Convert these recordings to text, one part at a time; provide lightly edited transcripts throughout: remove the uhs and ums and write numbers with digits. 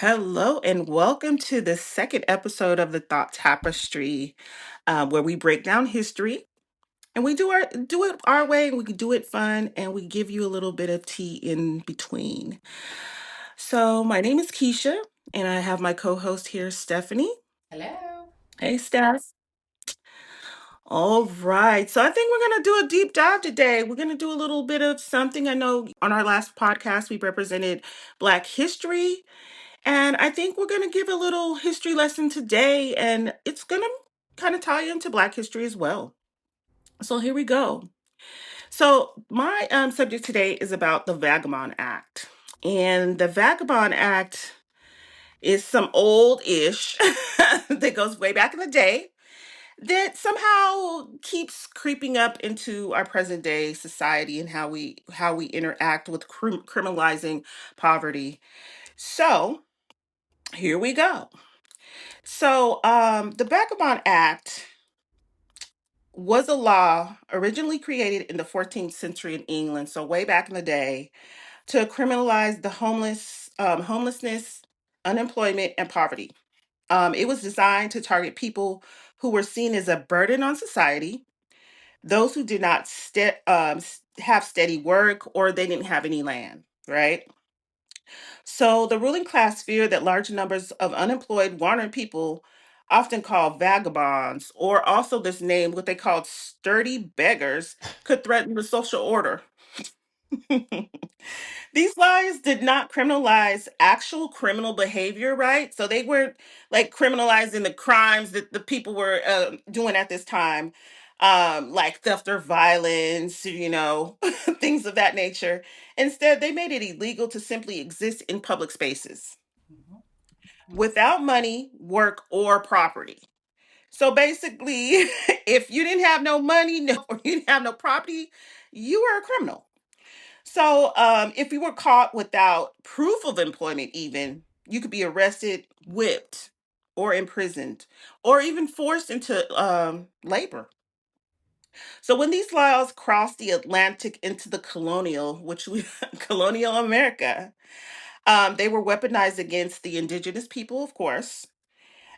Hello and welcome to the second episode of the Thought Tapestry, where we break down history and we do it our way. And we can do it fun, and we give you a little bit of tea in between. So my name is Keisha, and I have my co-host here, Stephanie. Hello. Hey, Steph. All right. So I think we're going to do a deep dive today. We're going to do a little bit of something. I know on our last podcast we represented Black history. And I think we're going to give a little history lesson today, and it's going to kind of tie into Black history as well. So here we go. So my subject today is about the Vagabond Act. And the Vagabond Act is some old-ish that goes way back in the day that somehow keeps creeping up into our present day society and how we interact with criminalizing poverty. So here we go. So, the Vagabond Act was a law originally created in the 14th century in England, so way back in the day, to criminalize the homelessness, unemployment, and poverty. It was designed to target people who were seen as a burden on society, those who did not have steady work or they didn't have any land, right? So the ruling class feared that large numbers of unemployed, wandering people, often called vagabonds, or also this name, what they called sturdy beggars, could threaten the social order. These laws did not criminalize actual criminal behavior, right? So they weren't like criminalizing the crimes that the people were doing at this time, like theft or violence, things of that nature. Instead, they made it illegal to simply exist in public spaces Mhm. without money, work, or property. So basically, if you didn't have no money, or you didn't have no property, you were a criminal. So, if you were caught without proof of employment, even, you could be arrested, whipped, or imprisoned, or even forced into labor. So, when these laws crossed the Atlantic into the colonial America, they were weaponized against the indigenous people, of course,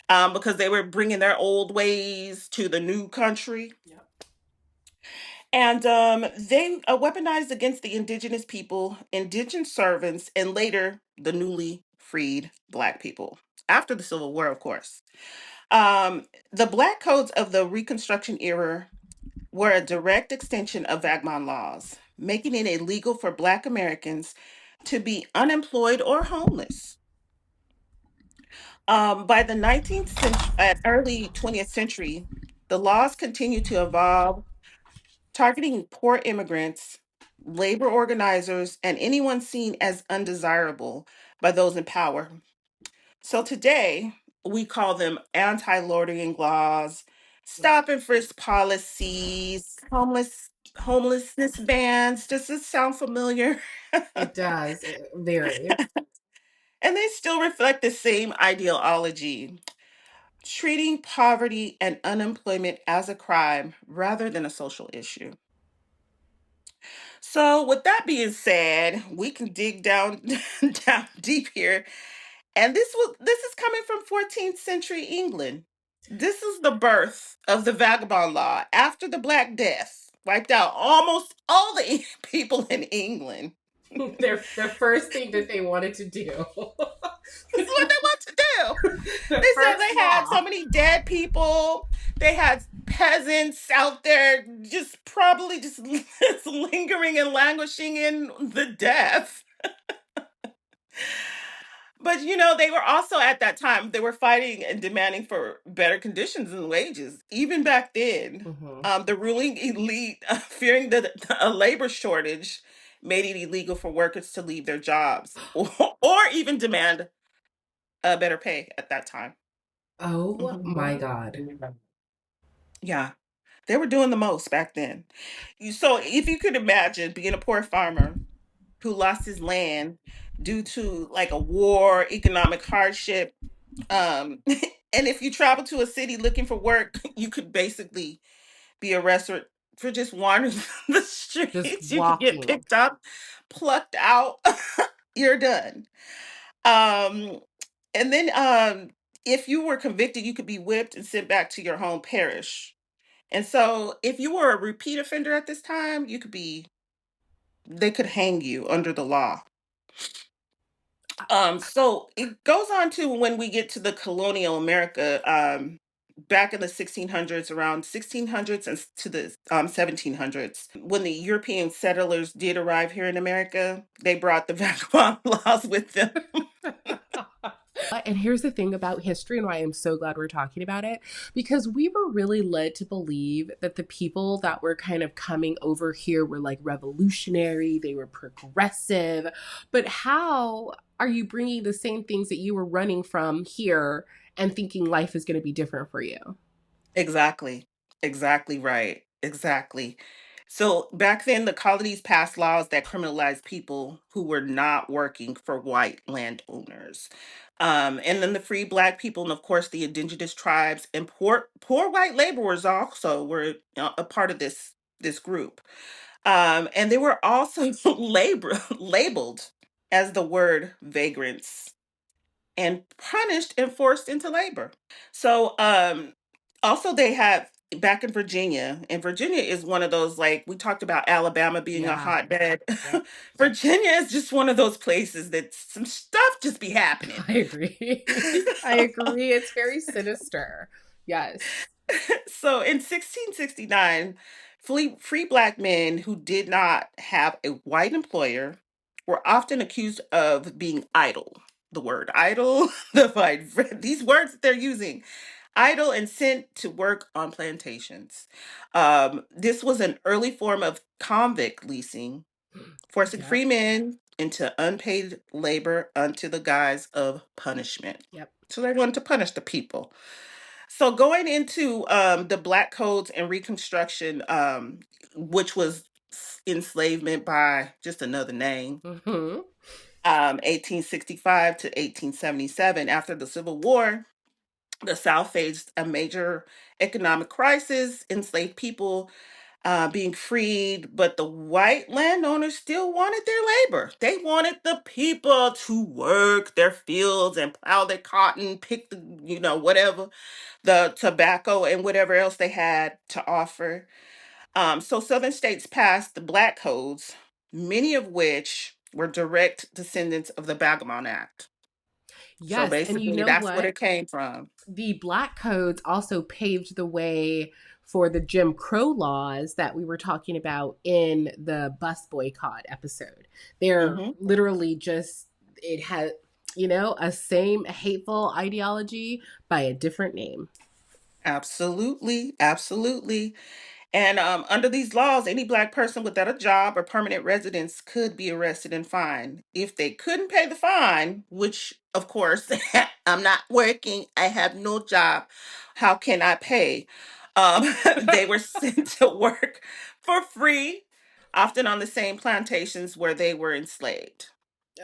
because they were bringing their old ways to the new country. Yep. And they weaponized against the indigenous people, indigent servants, and later the newly freed Black people after the Civil War, of course. The Black codes of the Reconstruction era were a direct extension of Vagabond laws, making it illegal for Black Americans to be unemployed or homeless. By the 19th century, early 20th century, the laws continued to evolve, targeting poor immigrants, labor organizers, and anyone seen as undesirable by those in power. So today, we call them anti-loitering laws, stop and frisk policies, homelessness bans. Does this sound familiar? It does. Very. And they still reflect the same ideology, treating poverty and unemployment as a crime rather than a social issue. So, with that being said, we can dig down down deep here. And this is coming from 14th century England. This is the birth of the vagabond law after the Black Death wiped out almost all the people in England. Their first thing that they wanted to do. This is what they want to do. The They said first they had so law. many dead people. They had peasants out there just probably just lingering and languishing in the death. But they were also at that time, they were fighting and demanding for better conditions and wages. Even back then, Hmm. the ruling elite, fearing a labor shortage, made it illegal for workers to leave their jobs or even demand better pay at that time. Oh my Mhm. God. Yeah, they were doing the most back then. So if you could imagine being a poor farmer who lost his land due to like a war, economic hardship, and if you travel to a city looking for work, you could basically be arrested for just wandering the Just streets. You could get walking. picked up, plucked out, you're done. Um, And then if you were convicted, you could be whipped and sent back to your home parish. And so if you were a repeat offender at this time, they could hang you under the law. So it goes on to when we get to the colonial America, back in the 1600s, around 1600s and to the 1700s, when the European settlers did arrive here in America, they brought the vagabond laws with them. And here's the thing about history and why I'm so glad we're talking about it, because we were really led to believe that the people that were kind of coming over here were like revolutionary, they were progressive. But how are you bringing the same things that you were running from here and thinking life is going to be different for you? Exactly. Exactly right. Exactly. So back then, the colonies passed laws that criminalized people who were not working for white landowners. And then the free black people, and of course, the indigenous tribes and poor white laborers also were a part of this group. And they were also labeled as the word vagrants and punished and forced into labor. So, also they have back in Virginia, and Virginia is one of those, like we talked about Alabama being a Yeah. hotbed. Yep. Virginia is just one of those places that some stuff just be happening. I agree. I agree. It's very sinister. Yes. So in 1669, free black men who did not have a white employer were often accused of being idle. The word idle, these words that they're using, idle and sent to work on plantations. This was an early form of convict leasing, forcing Yep. free men into unpaid labor unto the guise of punishment. Yep. So they wanted to punish the people. So going into the Black Codes and Reconstruction, which was enslavement by just another name, Mm-hmm. 1865 to 1877, after the Civil War, the South faced a major economic crisis, enslaved people being freed, but the white landowners still wanted their labor. They wanted the people to work their fields and plow their cotton, pick the, whatever, the tobacco and whatever else they had to offer. So Southern states passed the Black Codes, many of which were direct descendants of the Vagabond Act. So Yes. And you basically, know that's where what? it came from. The Black Codes also paved the way for the Jim Crow laws that we were talking about in the bus boycott episode. They're Hmm. literally just, it had, a same hateful ideology by a different name. Absolutely, absolutely. And under these laws, any black person without a job or permanent residence could be arrested and fined. If they couldn't pay the fine, which of course, I'm not working, I have no job, how can I pay? They were sent to work for free, often on the same plantations where they were enslaved.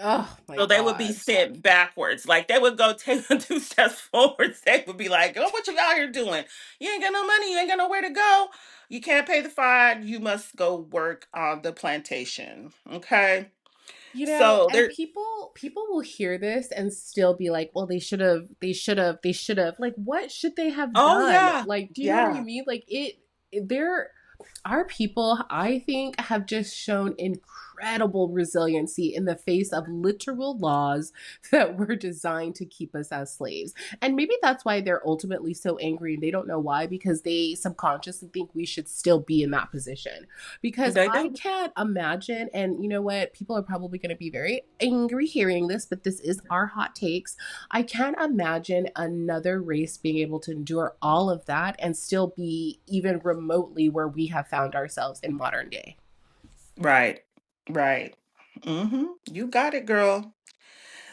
Oh my So they would be God. sent backwards. Like they would go take 2 steps forwards. They would be like, "Oh, what you out here doing? You ain't got no money. You ain't got nowhere to go. You can't pay the fine. You must go work on the plantation." Okay. So And there. people will hear this and still be like, well, they should have. Like, what should they have Oh done? yeah, Like, do you know what I yeah. mean? Like there our people, I think, have just shown incredible resiliency in the face of literal laws that were designed to keep us as slaves. And maybe that's why they're ultimately so angry and they don't know why, because they subconsciously think we should still be in that position. Because They I do. can't imagine, and you know what? People are probably going to be very angry hearing this, but this is our hot takes. I can't imagine another race being able to endure all of that and still be even remotely where we have found ourselves in modern day. Right. Right. You got it, girl.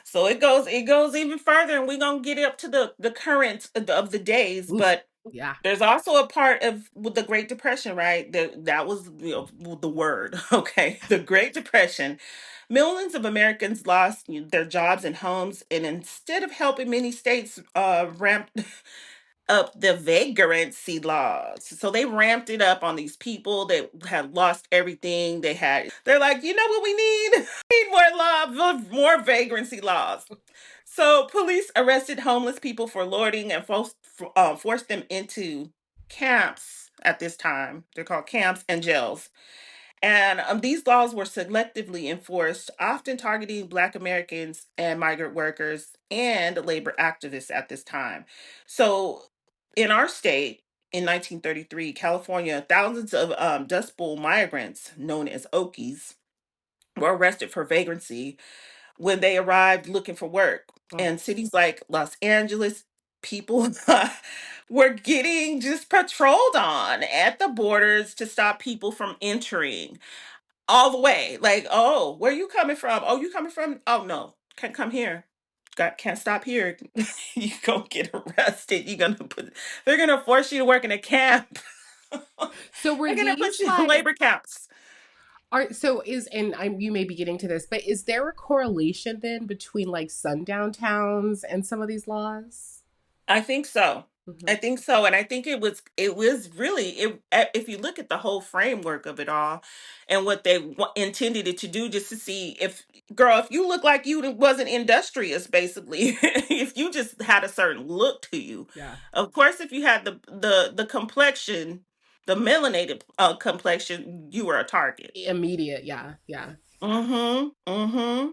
So it goes even further, and we're gonna get up to the current of the days, Oof. but Yeah. there's also a part of with the Great Depression, right? That was the word, okay? The Great Depression. Millions of Americans lost their jobs and homes, and instead of helping, many states ramped up the vagrancy laws. So they ramped it up on these people that had lost everything. They're like, you know what we need? We need more law, more vagrancy laws. So police arrested homeless people for loitering and forced them into camps at this time. They're called camps and jails. And these laws were selectively enforced, often targeting Black Americans and migrant workers and labor activists at this time. So, in our state, in 1933, California, thousands of Dust Bowl migrants, known as Okies, were arrested for vagrancy when they arrived looking for work. Mm. And cities like Los Angeles, people were getting just patrolled on at the borders to stop people from entering all the way. Like, oh, where you coming from? Oh, you coming from? Oh no, can't come here. Got can't stop here. You gonna get arrested. They're gonna force you to work in a camp. So were They're gonna put these you in like labor camps. are so is and you may be getting to this, but is there a correlation then between like sundown towns and some of these laws? I think so. Hmm. I think so, and I think it was really if you look at the whole framework of it all, and what they intended it to do, just to see if girl, if you look like you wasn't industrious, basically, if you just had a certain look to you, Yeah. of course, if you had the complexion, the melanated complexion, you were a target. Immediate, yeah, yeah. Mm-hmm. Mm-hmm.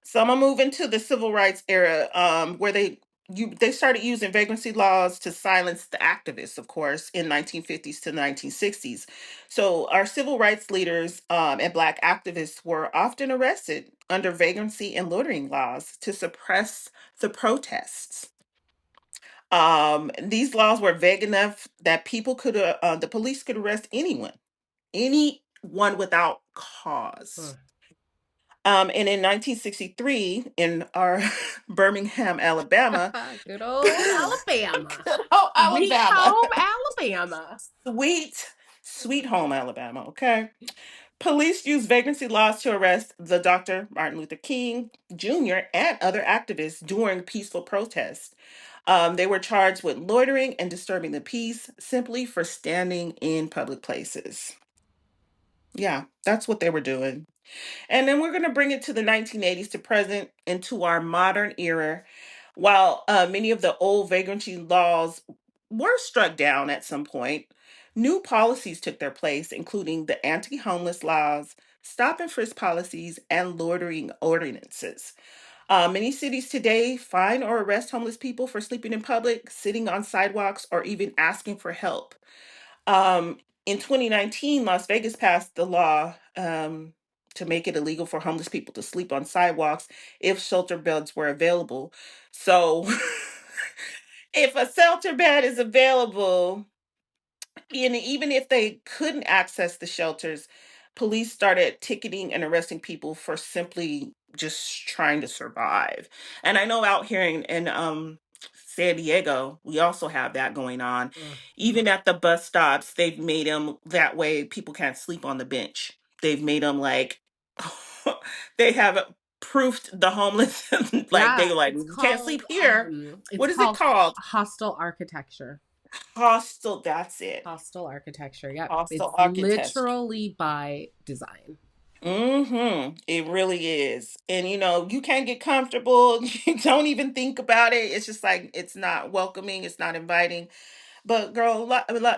So I'm gonna move into the civil rights era, where they started using vagrancy laws to silence the activists, of course, in 1950s to 1960s. So our civil rights leaders and Black activists were often arrested under vagrancy and loitering laws to suppress the protests. These laws were vague enough that the police could arrest anyone without cause. Huh. And in 1963, in our Birmingham, Alabama, Good old Alabama. oh, Sweet Alabama, home Alabama. sweet, sweet home, Alabama, okay? Police used vagrancy laws to arrest the Dr. Martin Luther King Jr. and other activists during peaceful protests. They were charged with loitering and disturbing the peace simply for standing in public places. Yeah, that's what they were doing. And then we're going to bring it to the 1980s to present into our modern era. While many of the old vagrancy laws were struck down at some point, new policies took their place, including the anti homeless laws, stop and frisk policies, and loitering ordinances. Many cities today fine or arrest homeless people for sleeping in public, sitting on sidewalks, or even asking for help. In 2019, Las Vegas passed the law to make it illegal for homeless people to sleep on sidewalks if shelter beds were available. So, if a shelter bed is available, and even if they couldn't access the shelters, police started ticketing and arresting people for simply just trying to survive. And I know out here in San Diego, we also have that going on. Mm. Even at the bus stops, they've made them that way people can't sleep on the bench. They've made them like they have proofed the homeless like Yeah, they like you can't sleep here. it's What is it called called? hostile architecture. Hostel. That's it. Hostile architecture. Yep. Hostel It's architecture. literally by design. Mm-hmm. It really is. And you can't get comfortable. You don't even think about it. It's just like it's not welcoming, it's not inviting. But girl,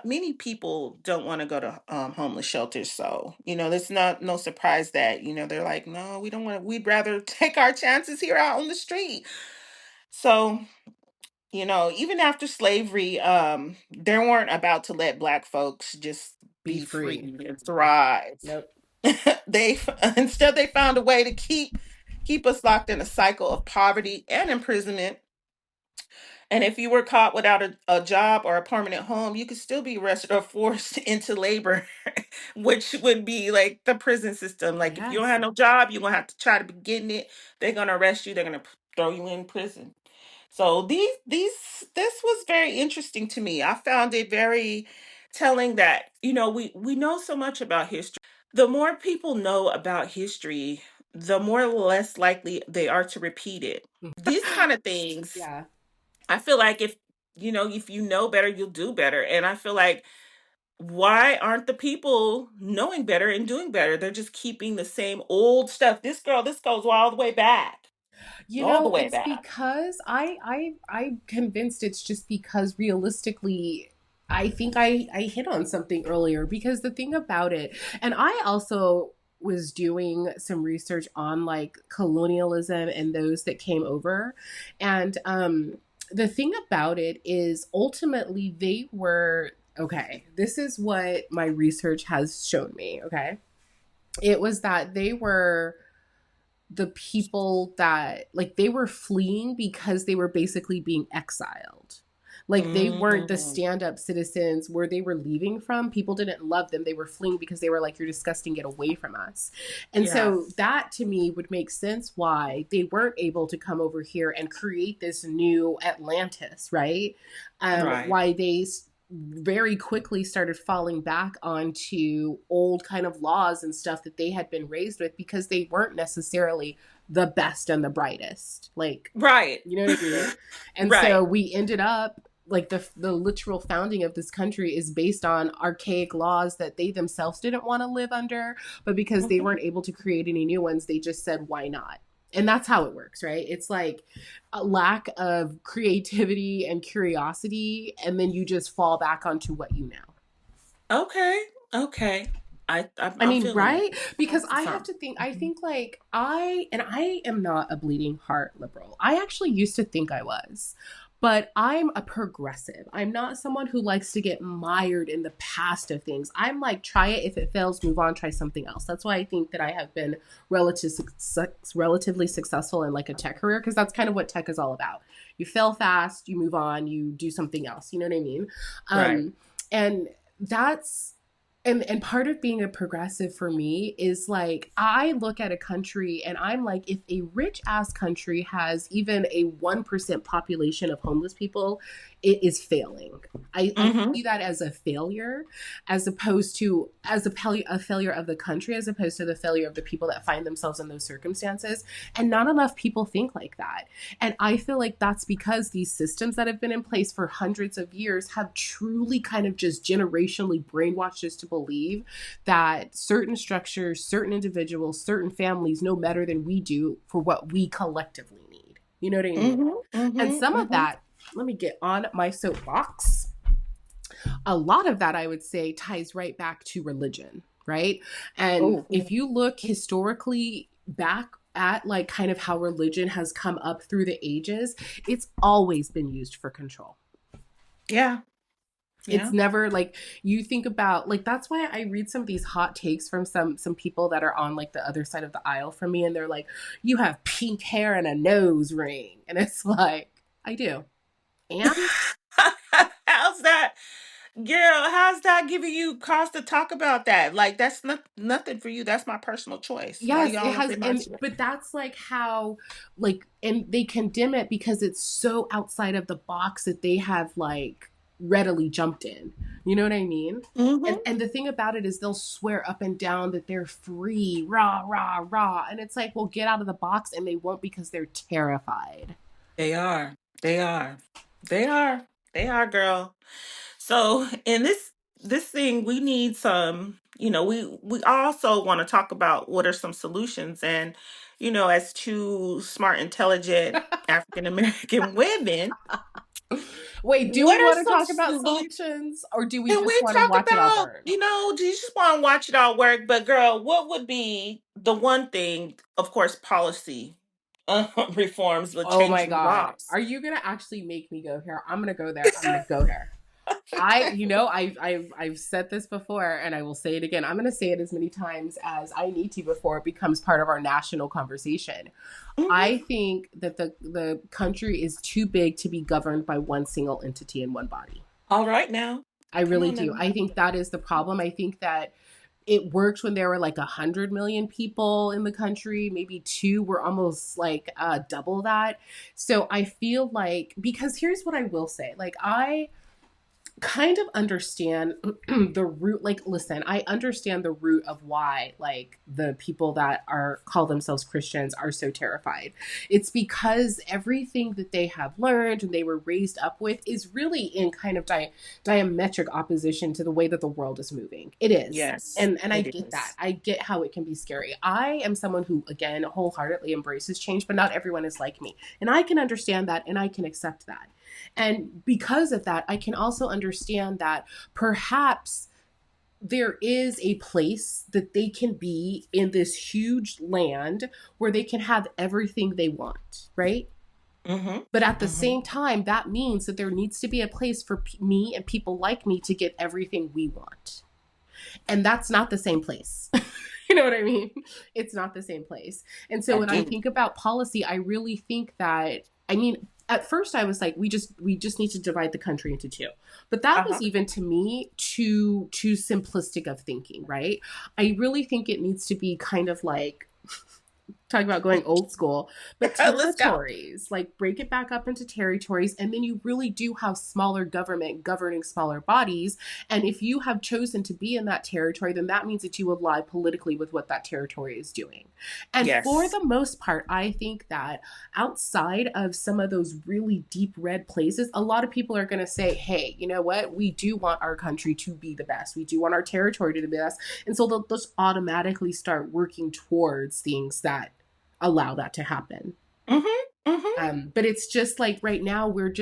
many people don't want to go to homeless shelters. So, there's not no surprise that, they're like, no, we don't want to, we'd rather take our chances here out on the street. So, even after slavery, they weren't about to let Black folks just Be be free. free and thrive. Nope. they instead they found a way to keep us locked in a cycle of poverty and imprisonment. And if you were caught without a job or a permanent home, you could still be arrested or forced into labor, which would be like the prison system. Like if you don't Yes. have no job, you're gonna have to try to be getting it. They're gonna arrest you. They're gonna throw you in prison. So this was very interesting to me. I found it very telling that we know so much about history. The more people know about history, the more less likely they are to repeat it. These kind of things, Yeah. I feel like if you know better, you'll do better. And I feel like why aren't the people knowing better and doing better? They're just keeping the same old stuff. This goes all the way back. You all the know, way it's back. because I'm convinced it's just because realistically I think I hit on something earlier because the thing about it, and I also was doing some research on like colonialism and those that came over, and the thing about it is ultimately they were okay. This is what my research has shown me. Okay, it was that they were the people that like they were fleeing because they were basically being exiled. Like they weren't the Mm, stand-up citizens where they were leaving from. People didn't love them. They were fleeing because they were like, you're disgusting, get away from us. And yeah. so that to me would make sense why they weren't able to come over here and create this new Atlantis, right? Right. Why they very quickly started falling back onto old kind of laws and stuff that they had been raised with because they weren't necessarily the best and the brightest. Like, Right. you know what I mean? And Right. so we ended up like the literal founding of this country is based on archaic laws that they themselves didn't want to live under, but because they Mhm. weren't able to create any new ones, they just said why not? And that's how it works, right? It's like a lack of creativity and curiosity, and then you just fall back onto what you know. Okay. Okay. I I'm mean, feeling it. right? Because That's I what's have up. to think, I Mhm. think like I am not a bleeding heart liberal. I actually used to think I was, but I'm a progressive. I'm not someone who likes to get mired in the past of things. I'm like, try it. If it fails, move on, try something else. That's why I think that I have been relatively successful in like a tech career because that's kind of what tech is all about. You fail fast, you move on, you do something else. You know what I mean? Right. Um, and that's and part of being a progressive for me is like I look at a country and I'm like if a rich ass country has even a 1% population of homeless people, it is failing. I Mm-hmm. see that as a failure as opposed to as a failure of the country as opposed to the failure of the people that find themselves in those circumstances, and not enough people think like that. And I feel like that's because these systems that have been in place for hundreds of years have truly kind of just generationally brainwashed us to believe that certain structures, certain individuals, certain families know better than we do for what we collectively need. You know what I mean? Mm-hmm. And Mm-hmm. some of Mm-hmm. that, let me get on my soapbox. A lot of that, I would say, ties right back to religion, right? And if Oh, you look historically back at like kind of how religion has come up through the ages, it's always been used for control. yeah. It's Yeah. never like you think about like that's why I read some of these hot takes from some people that are on like the other side of the aisle from me, and they're like, you have pink hair and a nose ring, and it's like I do. And How's that, girl? How's that giving you cause to talk about that? Like that's nothing for you. That's my personal choice. Why yes, it y'all up has, in my and shit? but that's like how like and they condemn it because it's so outside of the box that they have like readily jumped in. You know what I mean? Mm-hmm. And the thing about it is they'll swear up and down that they're free, rah, rah, rah. And it's like, well, get out of the box, and they won't because they're terrified. They are. They are. They are. They are, girl. So in this thing, we need some. We also want to talk about what are some solutions, and as two smart, intelligent African American women, Wait, do we what are want to some talk about solutions? solutions or do we Can just we want to talk watch it all about, burn? do you just want to watch it all work? But girl, what would be the one thing? Of course, policy reforms with Oh my changing God. laws. Are you going to actually make me go here? I'm going to go there. I'm going to go there. I've said this before and I will say it again. I'm going to say it as many times as I need to before it becomes part of our national conversation. I Hmm. think that the country is too big to be governed by one single entity in one body. All right now, I come really on do. now. I think that is the problem. I think that it worked when there were like 100 million people in the country. Maybe two were almost like double that. So I feel like because here's what I will say: like kind of understand the root. Like, listen, I understand the root of why, like, the people that are call themselves Christians are so terrified. It's because everything that they have learned and they were raised up with is really in kind of diametric opposition to the way that the world is moving. It is. Yes, And I it get that. is. I get how it can be scary. I am someone who, again, wholeheartedly embraces change, but not everyone is like me. And I can understand that and I can accept that. And because of that, I can also understand that perhaps there is a place that they can be in this huge land where they can have everything they want, right? Mm-hmm. But at the Mm-hmm. same time, that means that there needs to be a place for me and people like me to get everything we want. And that's not the same place. You know what I mean? It's not the same place. And so I when I do. think about policy, I really think that, I mean, at first I was like, we just need to divide the country into two. But that was Uh-huh. even to me too simplistic of thinking, right? I really think it needs to be kind of like, talk about going old school, but Let's go. territories, like break it back up into territories. And then you really do have smaller government governing smaller bodies. And if you have chosen to be in that territory, then that means that you ally politically with what that territory is doing. And for Yes. the most part, I think that outside of some of those really deep red places, a lot of people are going to say, hey, you know what? We do want our country to be the best. We do want our territory to be the best. And so they'll just automatically start working towards things that allow that to happen. Mm-hmm. Mm-hmm. But it's just like right now we're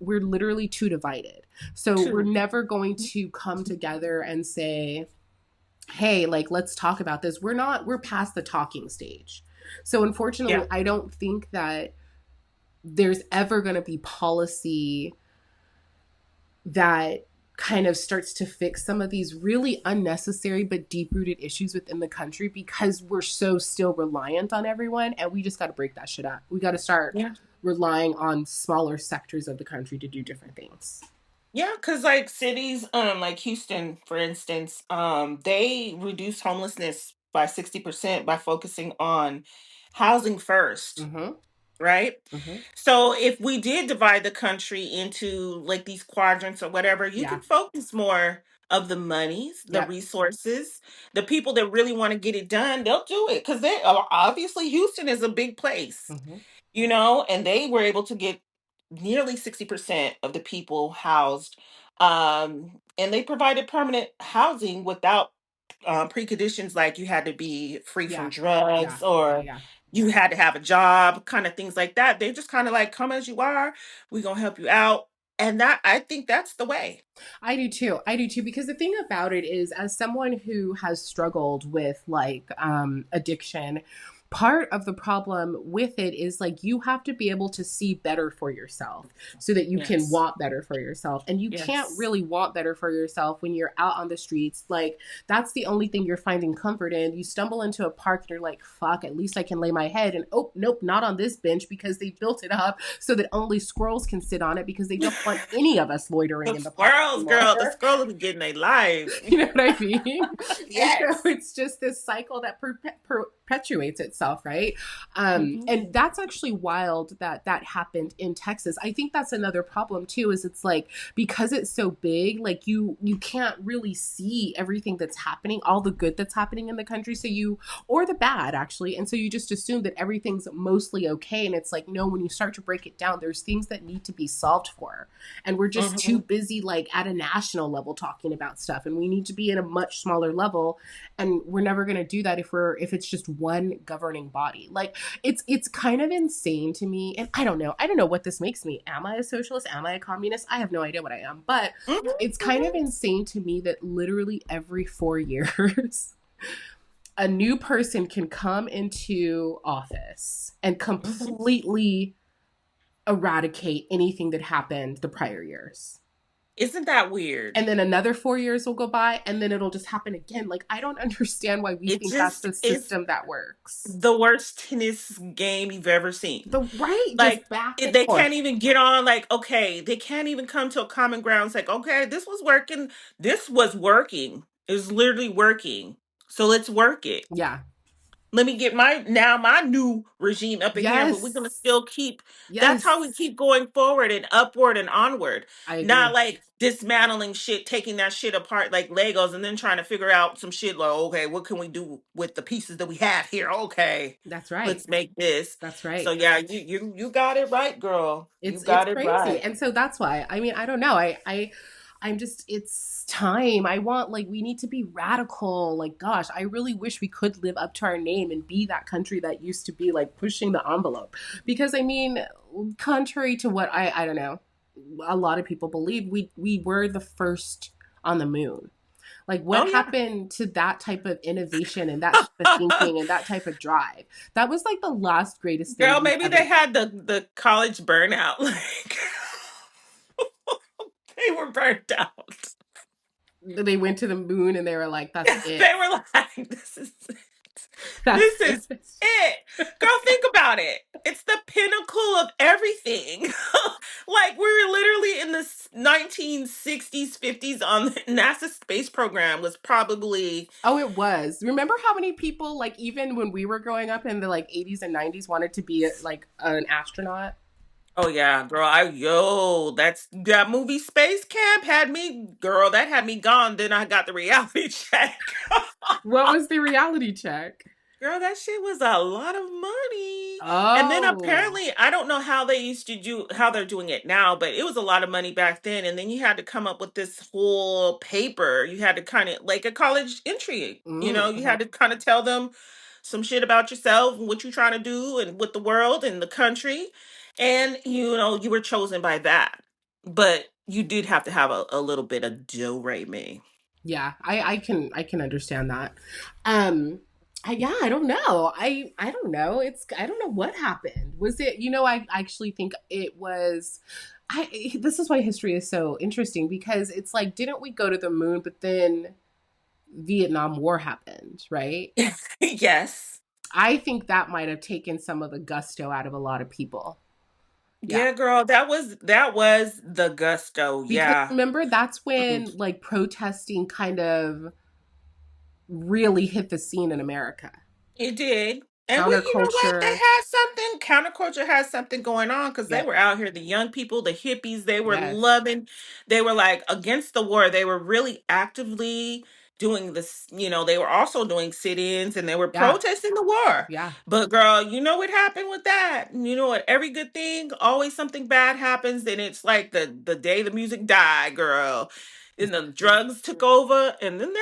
literally too divided. So we're Two. never going to come together and say, hey, like let's talk about this. We're past the talking stage. So unfortunately, Yeah. I don't think that there's ever going to be policy that kind of starts to fix some of these really unnecessary but deep rooted issues within the country because we're so still reliant on everyone, and we just got to break that shit up. We got to start Yeah. relying on smaller sectors of the country to do different things. Yeah, because like cities, like Houston, for instance, they reduce homelessness by 60% by focusing on housing first, Mm-hmm. right? Mm-hmm. So if we did divide the country into like these quadrants or whatever, you Yeah. can focus more of the monies, the Yep. resources, the people that really want to get it done, they'll do it because they obviously Houston is a big place, Mm-hmm. and they were able to get nearly 60% of the people housed. And they provided permanent housing without preconditions like you had to be free from Yeah. Yeah. drugs Yeah. or Yeah. you had to have a job, kind of things like that. They just kind of like come as you are. We're gonna help you out. And that I think that's the way. I do too. I do too. Because the thing about it is, as someone who has struggled with like addiction, part of the problem with it is like you have to be able to see better for yourself so that you can Yes. want better for yourself. And you can't Yes. really want better for yourself when you're out on the streets. Like, that's the only thing you're finding comfort in. You stumble into a park and you're like, fuck, at least I can lay my head. And oh, nope, not on this bench because they built it up so that only squirrels can sit on it because they don't want any of us loitering The in the park squirrels, anymore. girl, the squirrels be getting their life. You know what I mean? And so Yes. it's just this cycle that perpetuates itself, right? Hmm. And that's actually wild that that happened in Texas. I think that's another problem too. Is it's like because it's so big, like you can't really see everything that's happening, all the good that's happening in the country. So you or the bad actually, and so you just assume that everything's mostly okay. And it's like no, when you start to break it down, there's things that need to be solved for, and we're just too Hmm. busy like at a national level talking about stuff, and we need to be at a much smaller level, and we're never going to do that if it's just one governing body. Like it's kind of insane to me, and I don't know what this makes me. Am I a socialist? Am I a communist? I have no idea what I am, but Hmm. it's kind of insane to me that literally every 4 years a new person can come into office and Hmm. completely eradicate anything that happened the prior years. Isn't that weird? And then another 4 years will go by and then it'll just happen again. Like, I don't understand why we It think that's just the is system that works. the worst tennis game you've ever seen. The right, Like just back and they forth. can't even get on. Like okay, they can't even come to a common ground. It's like okay, this was working. This was working. It's literally working. So let's work it. Yeah. let me get my new regime up in here, but we're gonna Yes. still keep. That's how we Yes. keep going forward and upward and onward. I Not agree. like dismantling shit, taking that shit apart like Legos, and then trying to figure out some shit like, okay, what can we do with the pieces that we have here? Okay, That's right. let's make this. That's So right. yeah, you got it right, girl. You It's got it crazy. right. And so that's why. I mean, I don't know. I'm just it's time. I want like we need to be radical. Like gosh, I really wish we could live up to our name and be that country that used to be like pushing the envelope. Because I mean, contrary to what I don't know, a lot of people believe we were the first on the moon. Like what Oh yeah. happened to that type of innovation and that type of thinking and that type of drive? That was like the last greatest thing Girl, we've maybe ever. they had the college burnout. Like they were burnt out. They went to the moon and they were like, "That's They it. were like, this is it. That's This is it." it. Girl, think about it. It's the pinnacle of everything. Like we're literally in the 1960s, 50s on the NASA space program was probably. Oh, it was. Remember how many people, like even when we were growing up in the like 80s and 90s, wanted to be like an astronaut? Oh yeah, girl. That's that movie Space Camp had me, girl. That had me gone. Then I got the reality check. What was the reality check? Girl, that shit was a lot of money. And then Oh, apparently, I don't know how they used to do how they're doing it now, but it was a lot of money back then. And then you had to come up with this whole paper. You had to kind of like a college entry, you mm-hmm. had to kind of tell them some shit about yourself and what you're trying to do and with the world and the country. And you were chosen by that. But you did have to have a little bit of do re me. Yeah, I can understand that. Yeah, I don't know. I don't know. I don't know what happened. Was it? I actually think it was. I This is why history is so interesting because it's like, didn't we go to the moon? But then Vietnam War happened, right? Yes. I think that might have taken some of the gusto out of a lot of people. Yeah. Yeah, girl, that was the gusto. Because Yeah. remember, that's Mm. when like protesting kind of really hit the scene in America. It did. And you know what? They Counterculture. had something, counterculture has something going on because they Yep. were out here, the young people, the hippies, they were Yes. loving, they were like against the war. They were really actively doing this, they were also doing sit-ins and they were Yeah. protesting the war. Yeah. But girl, you know what happened with that? You know what? Every good thing, always something bad happens, and it's like the day the music died, girl. And the drugs took over, and then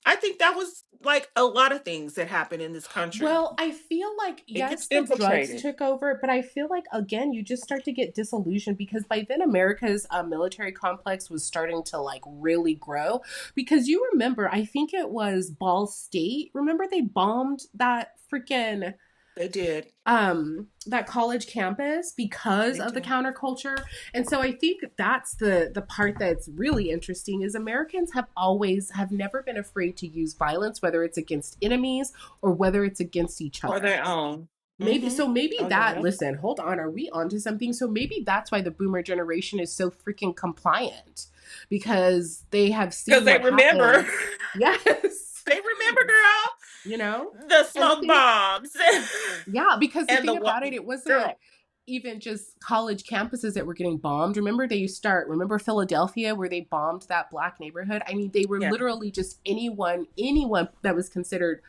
I think that was like a lot of things that happen in this country. Well, I feel like, It gets yes, the drugs infiltrated. took over, but I feel like, again, you just start to get disillusioned because by then America's military complex was starting to like really grow. Because you remember, I think it was Ball State. Remember they bombed that freaking They did. that college campus because They of the did. counterculture. And so I think that's the part that's really interesting is Americans have never been afraid to use violence, whether it's against enemies or whether it's against each For other. their own. Mm-hmm. Maybe Oh that, yeah. listen, hold on, are we onto something? So maybe that's why the boomer generation is so freaking compliant because they have Because seen they what remember. happens. Yes. They remember, girl, You know? the And the smoke thing, bombs yeah, because the and thing about it wasn't girl. even just college campuses that were getting bombed. Remember Philadelphia where they bombed that black neighborhood? I mean, they were Yeah. literally just anyone that was considered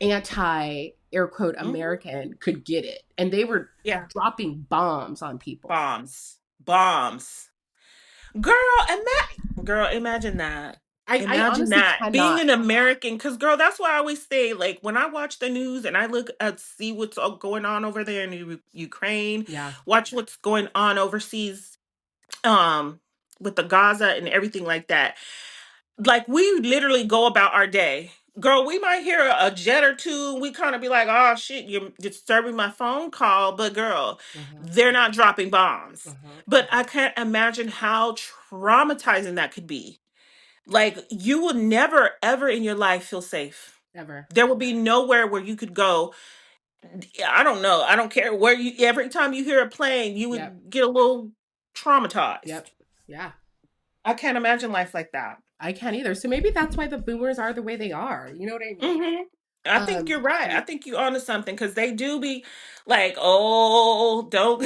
anti air quote Hmm. American could get it. And they were Yeah. dropping bombs on people. Bombs. Bombs. Girl, imagine that. I Imagine honestly that being cannot. an American. Because, girl, that's why I always say, like, when I watch the news and I look at see what's all going on over there in Ukraine, Yeah. watch what's going on overseas, um, with the Gaza and everything like that. Like, we literally go about our day. Girl, we might hear a jet or two. We kind of be like, oh shit, you're disturbing my phone call. But girl, Uh-huh. they're not dropping bombs. Uh-huh. But I can't imagine how traumatizing that could be. Like, you will never, ever in your life feel safe. Ever. There will be nowhere where you could go. I don't know. I don't care where every time you hear a plane, you Yep. would get a little traumatized. Yep. Yeah. I can't imagine life like that. I can't either. So maybe that's why the boomers are the way they are. You know what I mean? Hmm. I think you're right. I think you're onto something because they do be like, oh, don't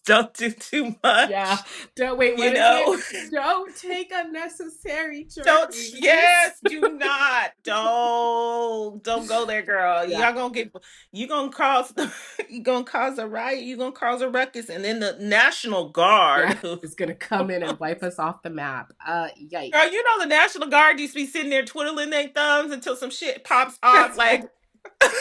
don't do too Yeah. much, Don't wait, you what is it? know. Don't take unnecessary Don't, journeys. yes, do not. Don't go there, girl. Yeah. Y'all gonna get, you gonna cause you gonna cause a riot, you gonna cause a ruckus, and then the National Guard Yeah. who Is gonna come in and wipe us off the map. girl, Yikes. you know the National Guard used to be sitting there twiddling their thumbs until some shit pops off, That's like right.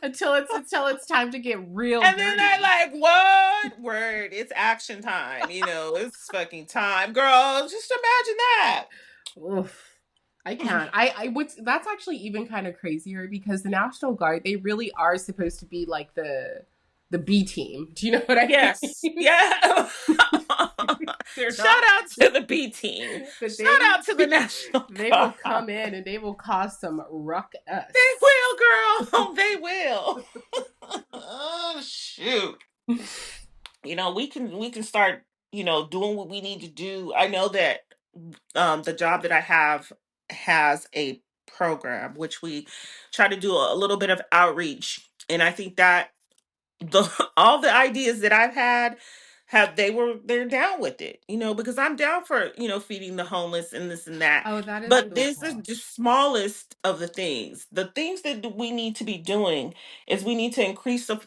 Until it's time to get real and then I dirty. like, what? Word, it's action time, it's fucking time. Girl, just imagine that. Oof. I can't. I would. That's actually even kind of crazier because the National Guard, they really are supposed to be like the B team. Do you know what I Yes. mean? Yeah. They're Shout not. out to the B team. But Shout out to the National they will Guard. come in and they will cause some They ruckus. will, girl. They will. Oh shoot. We can start, doing what we need to do. I know that the job that I have has a program which we try to do a little bit of outreach. And I think that the all the ideas that I've had they're down with it, because I'm down for, feeding the homeless and this and that. Oh, that is But really this is cool. the smallest of the things. The things that we need to be doing is we need to increase for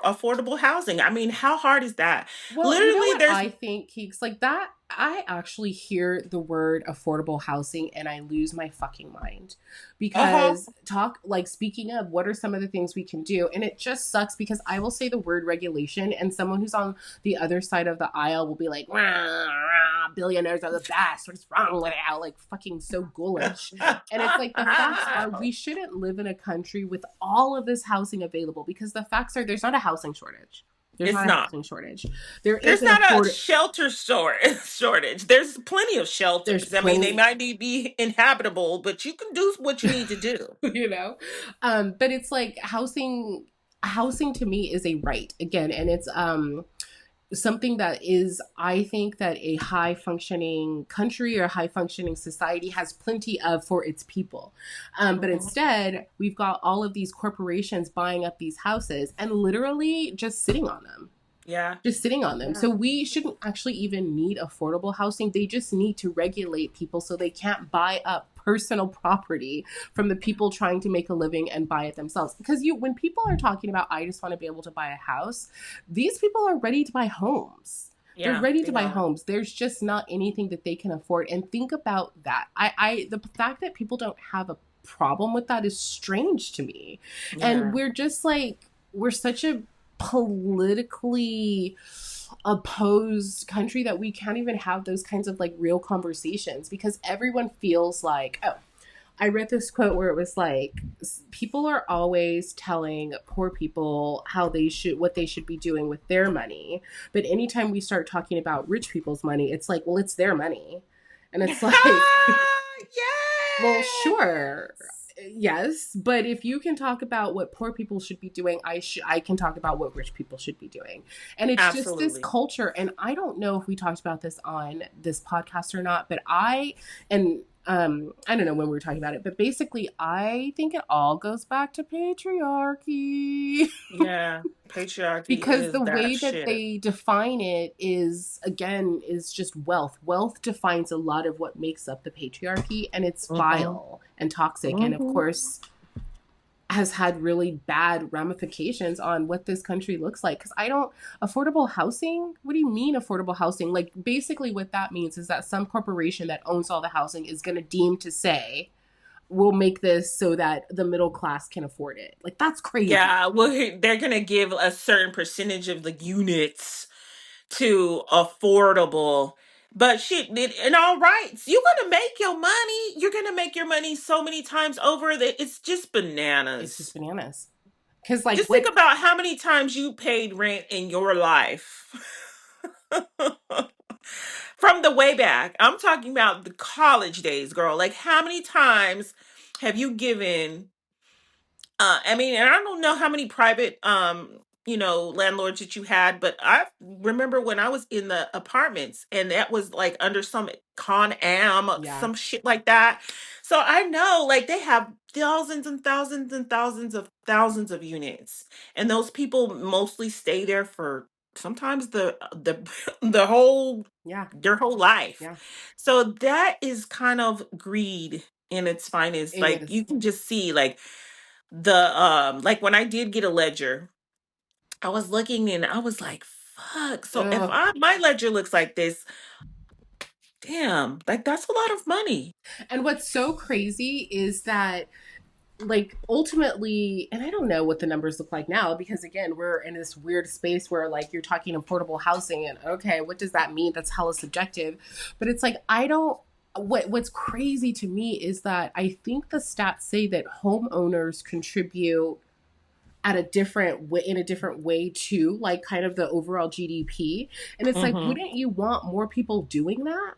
affordable housing. I mean, how hard is that? Well, you know Literally, what there's I think, Keeks? Like that, I actually hear the word affordable housing and I lose my fucking mind. uh-huh. Because speaking of, what are some of the things we can do? And it just sucks because I will say the word regulation and someone who's on the other side of the aisle will be like, rah, rah, billionaires are the best. What's wrong with it? Like fucking so ghoulish. And it's like the facts are we shouldn't live in a country with all of this housing available because the facts are there's not a housing shortage. There's It's not a not. housing shortage. There is There's an not a afford. shelter shortage. There's plenty of There's shelters. I mean, they plenty, might be inhabitable, but you can do what you need to do. you know. But it's like housing. Housing to me is a right again, and it's something that is I think that a high functioning country or high functioning society has plenty of for its people, but Mhm. instead we've got all of these corporations buying up these houses and literally just sitting on them, Yeah. just sitting on them. Yeah. So we shouldn't actually even need affordable housing. They just need to regulate people so they can't buy up personal property from the people trying to make a living and buy it themselves. Because when people are talking about I just want to be able to buy a house, these people are ready to buy homes. They're Yeah, ready to they buy are. homes. There's just not anything that they can afford. And think about that. The fact that people don't have a problem with that is strange to me. And Yeah. we're just like we're such a politically opposed country that we can't even have those kinds of like real conversations because everyone feels like, oh, I read this quote where it was like people are always telling poor people how what they should be doing with their money, but anytime we start talking about rich people's money it's like, well, it's their money. And it's like, Ah, well, yes. sure. Yes, but if you can talk about what poor people should be doing, I can talk about what rich people should be doing. And it's just this Absolutely. culture, and I don't know if we talked about this on this podcast or not, but I don't know when we were talking about it, but basically I think it all goes back to patriarchy. Yeah. Patriarchy Because is the that way that shit. they define it is again is just wealth defines a lot of what makes up the patriarchy, and it's Mm-hmm. vile and toxic, and of Mm-hmm. course has had really bad ramifications on what this country looks like. Because I don't affordable housing, what do you mean affordable housing? Like basically what that means is that some corporation that owns all the housing is going to deem to say we'll make this so that the middle class can afford it. Like that's crazy. Yeah, well, they're gonna give a certain percentage of the units to affordable. But shit, in all rights, you're gonna make your money. You're gonna make your money so many times over that it's just It's just bananas. bananas. Because like Just think what about how many times you paid rent in your life. From the way back. I'm talking about the college days, girl. Like how many times have you given I mean, and I don't know how many private landlords that you had, but I remember when I was in the apartments and that was like under some Con Am, Yeah. some shit like that. So I know like they have thousands and thousands and thousands of units. And those people mostly stay there for sometimes the whole Yeah. their whole life. Yeah. So that is kind of greed in its finest. It Like is. you can just see like when I did get a ledger, I was looking and I was like, fuck. So if Ugh. my ledger looks like this, damn, like that's a lot of money. And what's so crazy is that, like, ultimately, and I don't know what the numbers look like now because, again, we're in this weird space where, like, you're talking affordable housing, and okay, what does that mean? That's hella subjective. But it's like, I don't. What's crazy to me is that I think the stats say that homeowners contribute at a different way, in a different way to, like, kind of the overall GDP. And it's like, Hmm. wouldn't you want more people doing that?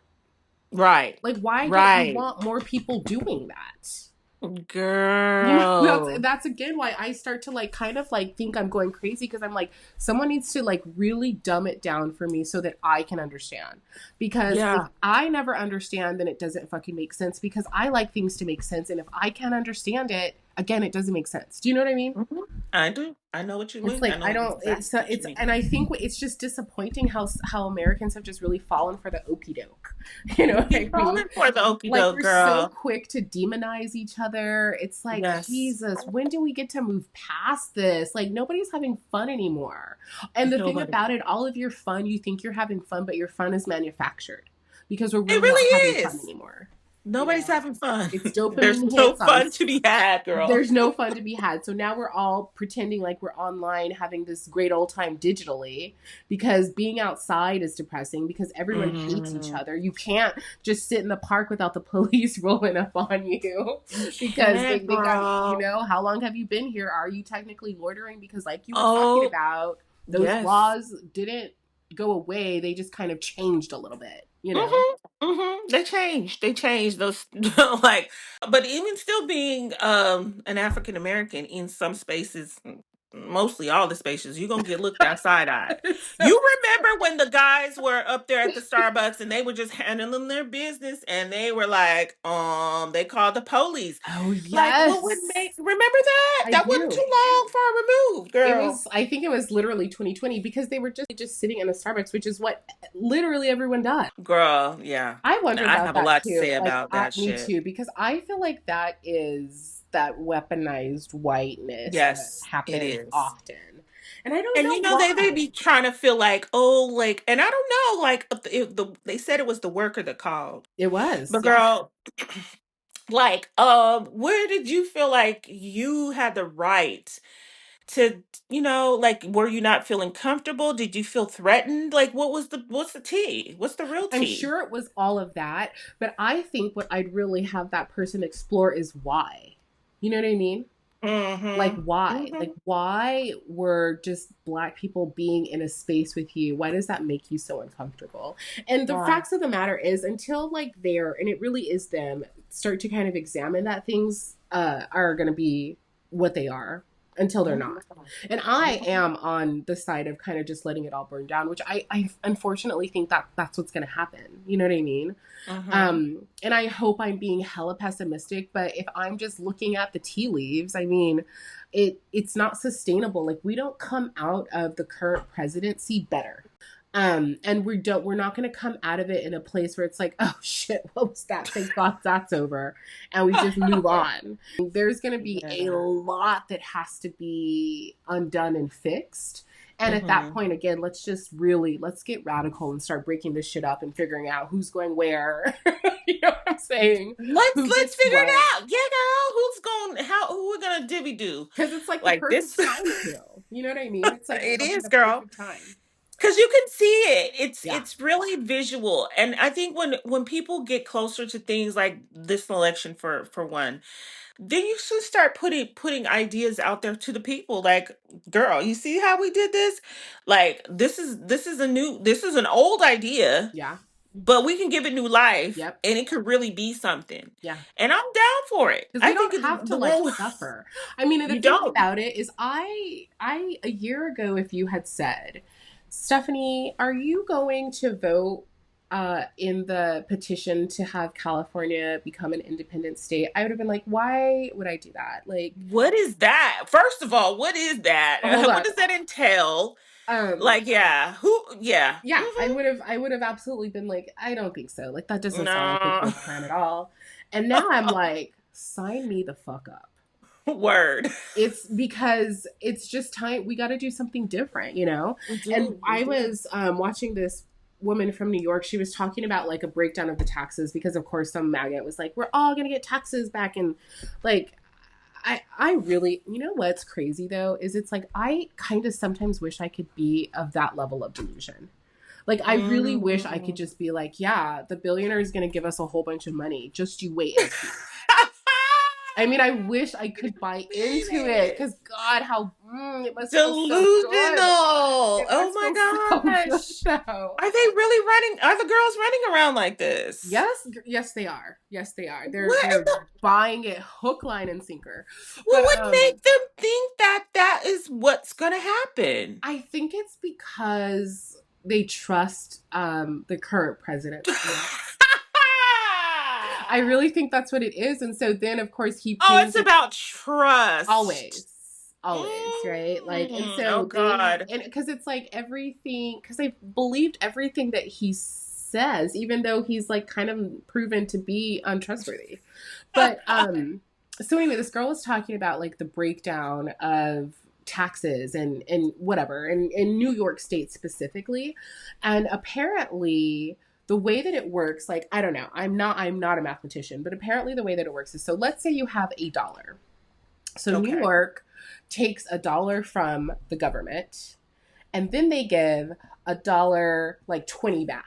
Right. Like, why don't you Right. want more people doing that? You know, Girl. that's again why I start to, like, kind of like think I'm going crazy, because I'm like, someone needs to, like, really dumb it down for me so that I can understand. Because if Yeah. I never understand, then it doesn't fucking make sense, because I like things to make sense, and if I can't understand it, again, it doesn't make sense. Do you know what I mean? Mhm. I do. I know what you It's mean. I like, I know don't. exactly what you It's, mean. and I think it's just disappointing how Americans have just really fallen for the okey doke. You know what Keep I mean? falling for the okie Like, doke, we're so girl. quick to demonize each other. It's like, Yes. Jesus, when do we get to move past this? Like, nobody's having fun anymore. And the thing Nobody. about it, all of your fun, you think you're having fun, but your fun is manufactured, because we're It really not having really fun is. anymore. You Nobody's know, having fun. it's There's dopamine no hits on fun to be had, girl. there's no fun to be had. So now we're all pretending like we're online having this great old time digitally, because being outside is depressing, because everyone hates each Mm. other. You can't just sit in the park without the police rolling up on you You because can't, they got, girl. how long have you been here? Are you technically loitering? Because, like you were talking Oh, about, those yes. laws didn't go away. They just kind of changed a little bit, you know? Mm-hmm. Mm-hmm. They changed. They changed those like but even still being an African American in some spaces, mostly all the spaces, you're gonna get looked at side eyed. So, You remember when the guys were up there at the Starbucks and they were just handling their business and they were like, they called the police. oh, Like what would yes, make remember that? I That wasn't too do. long far removed, It girl. was, I think it was literally 2020, because they were just sitting in a Starbucks, which is what literally everyone does. Girl, yeah. I wonder I about have a that lot to too. say Like, about that me shit. too, because I feel like that is that weaponized whiteness that Yes, it happens is. often. And I don't And know they why. be trying to feel like, oh, like, and I don't know, like, if they said it was the worker that called, It was, but yeah. girl, like, where did you feel like you had the right to, like, were you not feeling comfortable? Did you feel threatened? Like, what's the tea? What's the real I'm tea? sure it was all of that, but I think what I'd really have that person explore is why. You know what I mean? Like, Mm-hmm. why? Like, Mm-hmm. why were just black people being in a space with you? Why does that make you so uncomfortable? And the Why? facts of the matter is, until, like, they're, and it really is them, start to kind of examine that things are going to be what they are, until they're not. And I am on the side of kind of just letting it all burn down, which I unfortunately think that that's what's going to happen. You know what I mean? Mm-hmm. And I hope I'm being hella pessimistic, but if I'm just looking at the tea leaves, I mean, it's not sustainable. Like, we don't come out of the current presidency better. And we're not going to come out of it in a place where it's like, oh shit, what was that? Thank God that's over, and we just move on. There's going to be a Yeah. lot that has to be undone and fixed. And at that Mm-hmm. point, again, let's get radical and start breaking this shit up and figuring out who's going where. You know what I'm saying? Who Let's gets figure it what? out. Yeah, girl. Who we're gonna divvy do? Because it's like the Like perfect this. time to. You know what I mean? It's like, It it'll be is, the girl. perfect time. Because you can see it. It's Yeah, it's really visual. And I think when people get closer to things like this election for one, then you should start putting ideas out there to the people. Like, girl, you see how we did this? Like this is an old idea, yeah, but we can give it new life Yep. and it could really be something. Yeah. And I'm down for it. Because I we think don't it's have to the like one suffer. I mean, and the you thing don't. about it is I a year ago, if you had said, Stephanie, are you going to vote in the petition to have California become an independent state? I would have been like, why would I do that? Like, What is that? First of all, what is that? hold What on. does that entail? Um, Like, yeah, who? Yeah, yeah, I would have absolutely been like, I don't think so. Like that doesn't sound like a no good plan at all. And now I'm like, sign me the fuck up. word. It's because it's just time. We got to do something different, you know? We And do, we I do. was watching this woman from New York. She was talking about like a breakdown of the taxes because, of course, some maggot was like, we're all going to get taxes back. And like, I really, you know what's crazy though, is it's like, I kind of sometimes wish I could be of that level of delusion. Like, I really wish I could Mm. just be like, yeah, the billionaire is going to give us a whole bunch of money. Just you wait and see. I mean, I wish I could buy Mean into it it. because God, how it must feel so good. Delusional. It Oh must feel my so good gosh. though. Are they really running? Are the girls running around like this? Yes, yes, they are. Yes, they are. They're What in they're the buying it hook, line, and sinker. what But would make them think that that is what's gonna happen? I think it's because they trust the current president so much. I really think that's what it is. And so then, of course, he Oh, it's paints it about trust. always, always, right? Like, and Oh so God. and because it's like everything, because I believed everything that he says, even though he's like kind of proven to be untrustworthy. But, so anyway, this girl was talking about like the breakdown of taxes and whatever in New York State specifically. And apparently the way that it works, like, I don't know, I'm not a mathematician, but apparently the way that it works is, so let's say you have $1. So New Okay. York takes $1 from the government and then they give $1 like 20 back.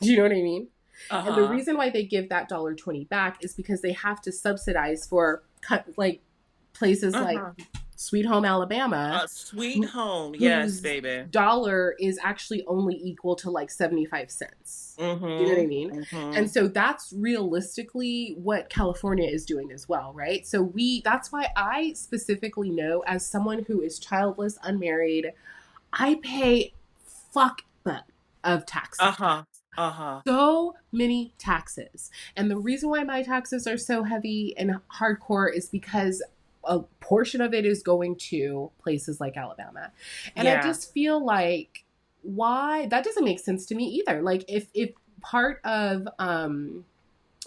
Do you know what I mean? And the Uh-huh. reason why they give that $1.20 back is because they have to subsidize for like places like Uh-huh. Sweet Home Alabama, A sweet who, home. Yes, whose baby. dollar is actually only equal to like 75 cents. You know what I Mm-hmm. mean? Mm-hmm. And so that's realistically what California is doing as well, right? So that's why I specifically know, as someone who is childless, unmarried, I pay fuck ton of taxes. Uh-huh. Uh-huh. So many taxes. And the reason why my taxes are so heavy and hardcore is because a portion of it is going to places like Alabama. And I Yeah. just feel like, why that doesn't make sense to me either. Like, if part of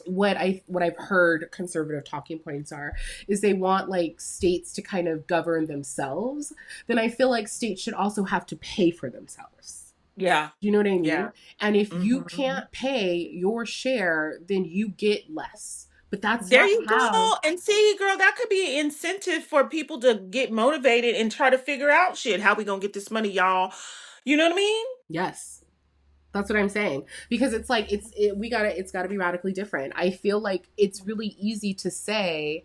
what I've heard conservative talking points are is they want like states to kind of govern themselves, then I feel like states should also have to pay for themselves. Yeah. Do you know what I Yeah. mean? And if you Mm-hmm. can't pay your share, then you get less. But that's There not you how. go. And see, girl, that could be an incentive for people to get motivated and try to figure out shit. How we gonna get this money, y'all? You know what I mean? Yes. That's what I'm saying. Because it's like it's got to be radically different. I feel like it's really easy to say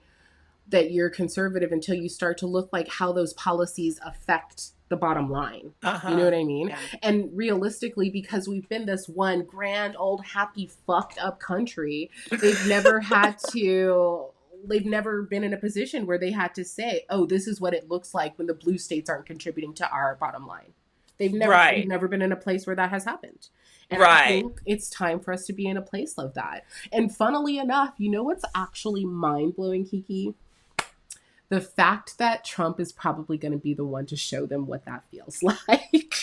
that you're conservative until you start to look like how those policies affect the bottom line. You know Uh-huh. what I mean? Yeah. And realistically, because we've been this one grand old happy fucked up country, they've never had to they've never been in a position where they had to say, "Oh, this is what it looks like when the blue states aren't contributing to our bottom line." We've Right. never been in a place where that has happened. And I Right. think it's time for us to be in a place of that. And funnily enough, you know what's actually mind-blowing, Kiki? The fact that Trump is probably going to be the one to show them what that feels like.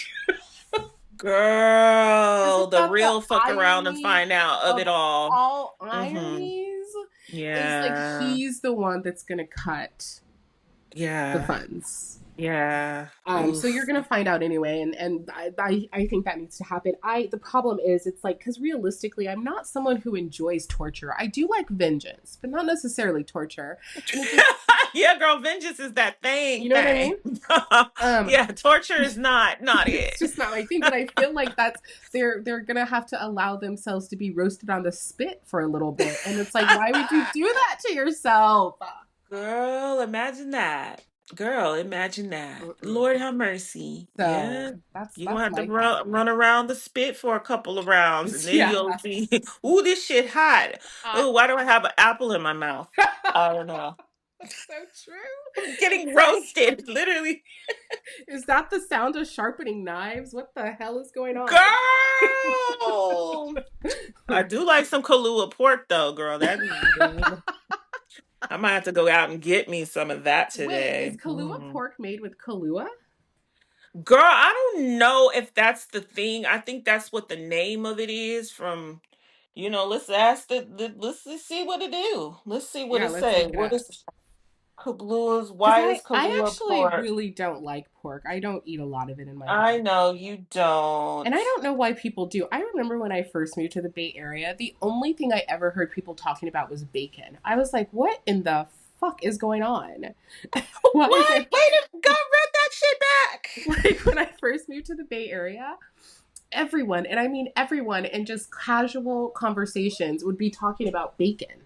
Girl, Isn't the that the real fuck around and irony find out of of it all. all Mm-hmm. ironies? It's like Yeah. he's the one that's going to cut the Yeah. funds. Yeah. So you're Oof. gonna find out anyway, and I think that needs to happen. The problem is, it's like, because realistically, I'm not someone who enjoys torture. I do like vengeance, but not necessarily torture. And it's just, Yeah, girl, vengeance is that you thing know what I thing. mean? Um, Yeah, torture is not it's it. just not my thing. But I feel like they're gonna have to allow themselves to be roasted on the spit for a little bit, and it's like, why would you do that to yourself? Girl, imagine that. Girl, imagine that. Mm-mm. Lord have mercy. So Yeah. You're gonna that's have to my cat. run around the spit for a couple of rounds and then Yeah. you'll see, ooh, this shit hot. Uh, Ooh, why do I have an apple in my mouth? I don't know. that's so true. I'm It's getting like, roasted, literally. is that the sound of sharpening knives? What the hell is going on? Girl! I do like some Kahlua pork though, girl. That I might have to go out and get me some of that Wait, is today. Kahlua pork made with Kahlua? Girl, I don't know if that's the thing. I think that's what the name of it is from, let's ask let's see what it do. Let's see what Yeah, it let's say. look it What up. is Kablua's? Because Why is I Kahlua actually pork? really don't like pork. I don't eat a lot of it in my I life. know you And don't. I don't know why people do. I remember when I first moved to the Bay Area, the only thing I ever heard people talking about was bacon. I was like, what in the fuck is going on? Why is What? it Wait a go run that shit back. like when I first moved to the Bay Area? Everyone, and I mean everyone, in just casual conversations would be talking about bacon.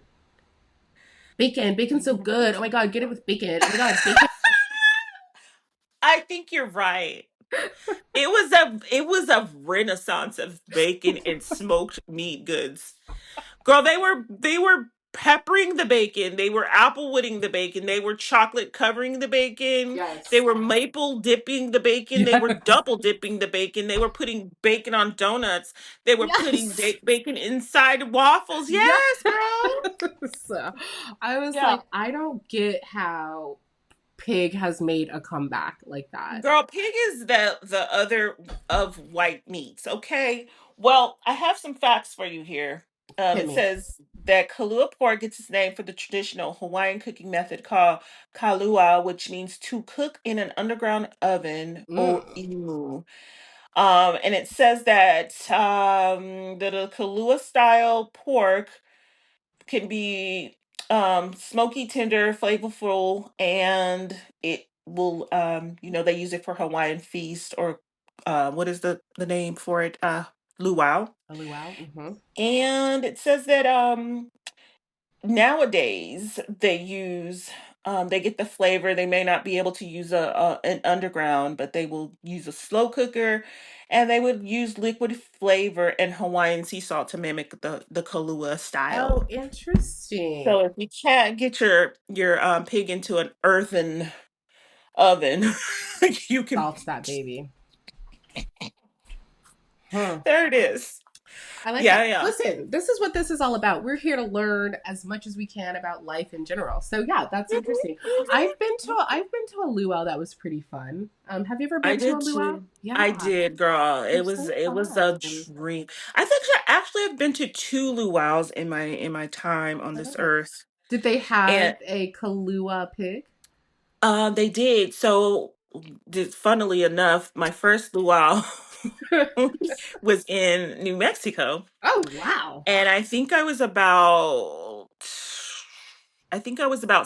Bacon, bacon's so good. Oh my god, get it with bacon. Oh my god, bacon. I think you're right. It was a renaissance of bacon and smoked meat goods. Girl, they were peppering the bacon, they were applewooding the bacon, they were chocolate covering the bacon, they Yes. were maple dipping the bacon, they were Yes. double dipping the bacon, they were putting bacon on donuts, they were putting Yes. bacon inside waffles. Yes. Yes, girl. So, I was Yeah. like, I don't get how pig has made a comeback like that. Girl, pig is the other of white meats, okay? Well, I have some facts for you here. Hit It me. says that Kahlua pork gets its name for the traditional Hawaiian cooking method called kalua, which means to cook in an underground oven or Mm. imu. And it says that the Kahlua style pork can be smoky, tender, flavorful, and it will they use it for Hawaiian feast or what is the name for it? Luau. A luau. Mm-hmm. And it says that nowadays they get the flavor. They may not be able to use an underground, but they will use a slow cooker, and they would use liquid flavor and Hawaiian sea salt to mimic the Kahlua Oh, style. interesting. So if you can't get your pig into an earthen oven, you can. Salt that baby. Hmm. There it is. I like Yeah, it. yeah. Listen, this is what this is all about. We're here to learn as much as we can about life in general. So yeah, that's Mhm, interesting. I've been to a luau that was pretty fun. Have you ever I been to a did luau? too. I Yeah, did, girl. they're It was a fun. dream. I think I actually have been to two luau's in my time on this Oh. earth, Did they and have a Kahlua pig? they did. So, funnily enough, my first luau was in New Mexico. Oh wow. And I think I was about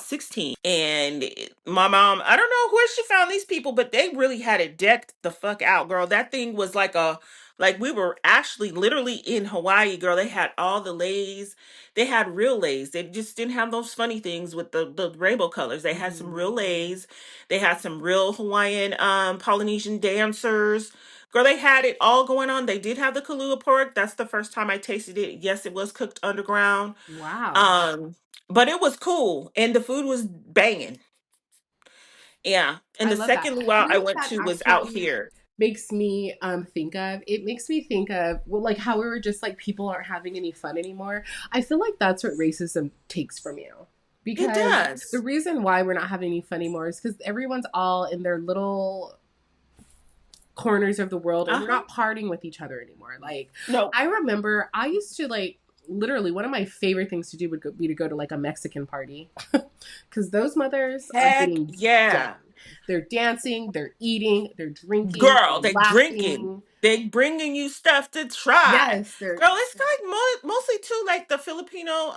16. And my mom, I don't know where she found these people, but they really had it decked the fuck out, girl. That thing was like we were actually literally in Hawaii, girl. They had all the leis. They had real leis. They just didn't have those funny things with the rainbow colors. They had some Hmm. real leis. They had some real Hawaiian Polynesian dancers. Girl, they had it all going on. They did have the Kahlua pork. That's the first time I tasted it. Yes, it was cooked underground. Wow. Um, but it was cool and the food was banging. Yeah. And I the love that. second You luau know I what went that to was out actually here. makes me think of? It makes me think of, well, like how we were just like people aren't having any fun anymore. I feel like that's what racism takes from you. It Because the does. reason why we're not having any fun anymore is because everyone's all in their little corners of the world and we're Uh-huh. not partying with each other anymore. Like No. I remember I used to like literally one of my favorite things to do be to go to like a Mexican party because those mothers are Heck getting down. yeah. They're dancing, they're eating, they're drinking, Girl, they're they drinking. laughing. They bringing you stuff to try. Yes, they're. Girl, it's like mostly too like the Filipino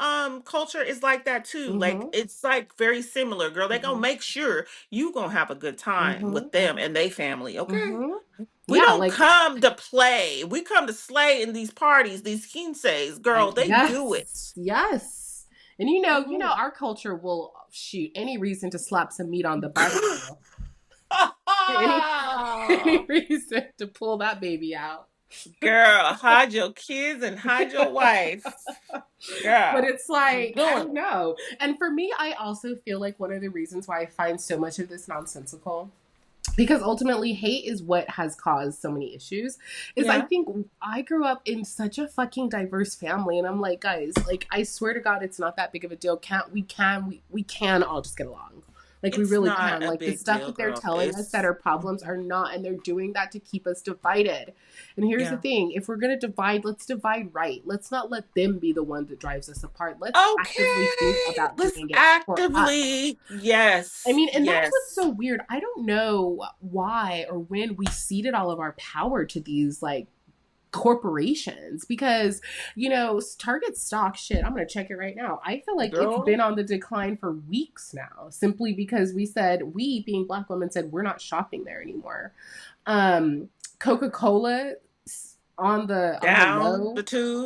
culture is like that too. Like Mm-hmm, it's like very similar. Girl, they gonna mm-hmm, make sure you gonna have a good time mm-hmm, with them and they family, okay? mm-hmm. We Yeah, don't like come to play. We come to slay in these parties, these quinces. Girl, they do yes, it. yes. And you know, Hmm. our culture will shoot, any reason to slap some meat on the barbecue. any any reason to pull that baby out. Girl, hide your kids and hide your wife. But Girl, it's you're like, I doing don't it. know. And for me, I also feel like one of the reasons why I find so much of this nonsensical, because ultimately hate is what has caused so many issues, is I Yeah, think I grew up in such a fucking diverse family, and I'm like, guys, like, I swear to God, it's not that big of a deal. We can all just get along. Like, we it's really not can. a Like, the big stuff deal, that they're girl. telling us that It's are problems are not, and they're doing that to keep us divided. And here's the yeah. thing, if we're going to divide, let's divide right. Let's not let them be the one that drives us apart. Let's actively think Okay, about let's doing it for us. actively. I Yes, mean, and that's what's yes. so weird. I don't know why or when we ceded all of our power to these like corporations, because Target stock, shit, I'm gonna check it right now. I feel like it's Girl. been on the decline for weeks now, simply because we being Black women said we're not shopping there anymore. Coca-Cola on the Down low. the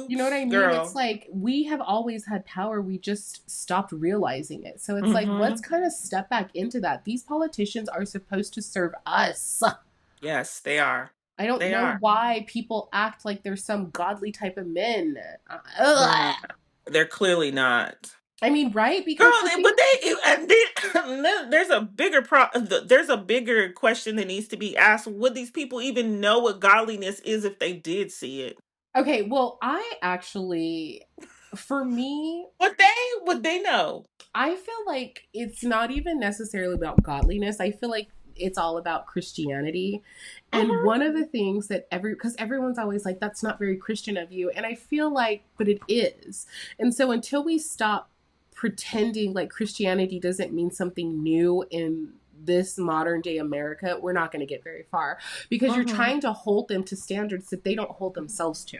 You know what I tubes, mean? It's girl. like we have always had power. We just stopped realizing it. So it's like, let's Mm-hmm. kind of step back into that. These politicians are supposed to serve us. Yes, they are. I don't They know are. why people act like they're some godly type of men. They're Ugh. not. They're clearly not. I mean, right? Because Girl, the but thing, there's a bigger there's a bigger question that needs to be asked. Would these people even know what godliness is if they did see it? okay, well, I actually, for me, Would they know? I feel like it's not even necessarily about godliness. I feel like it's all about Christianity. And Hmm. one of the things that because everyone's always like, that's not very Christian of you. And I feel like, but it is. And so until we stop pretending like Christianity doesn't mean something new in this modern day America, we're not going to get very far, because you're Hmm. trying to hold them to standards that they don't hold themselves to.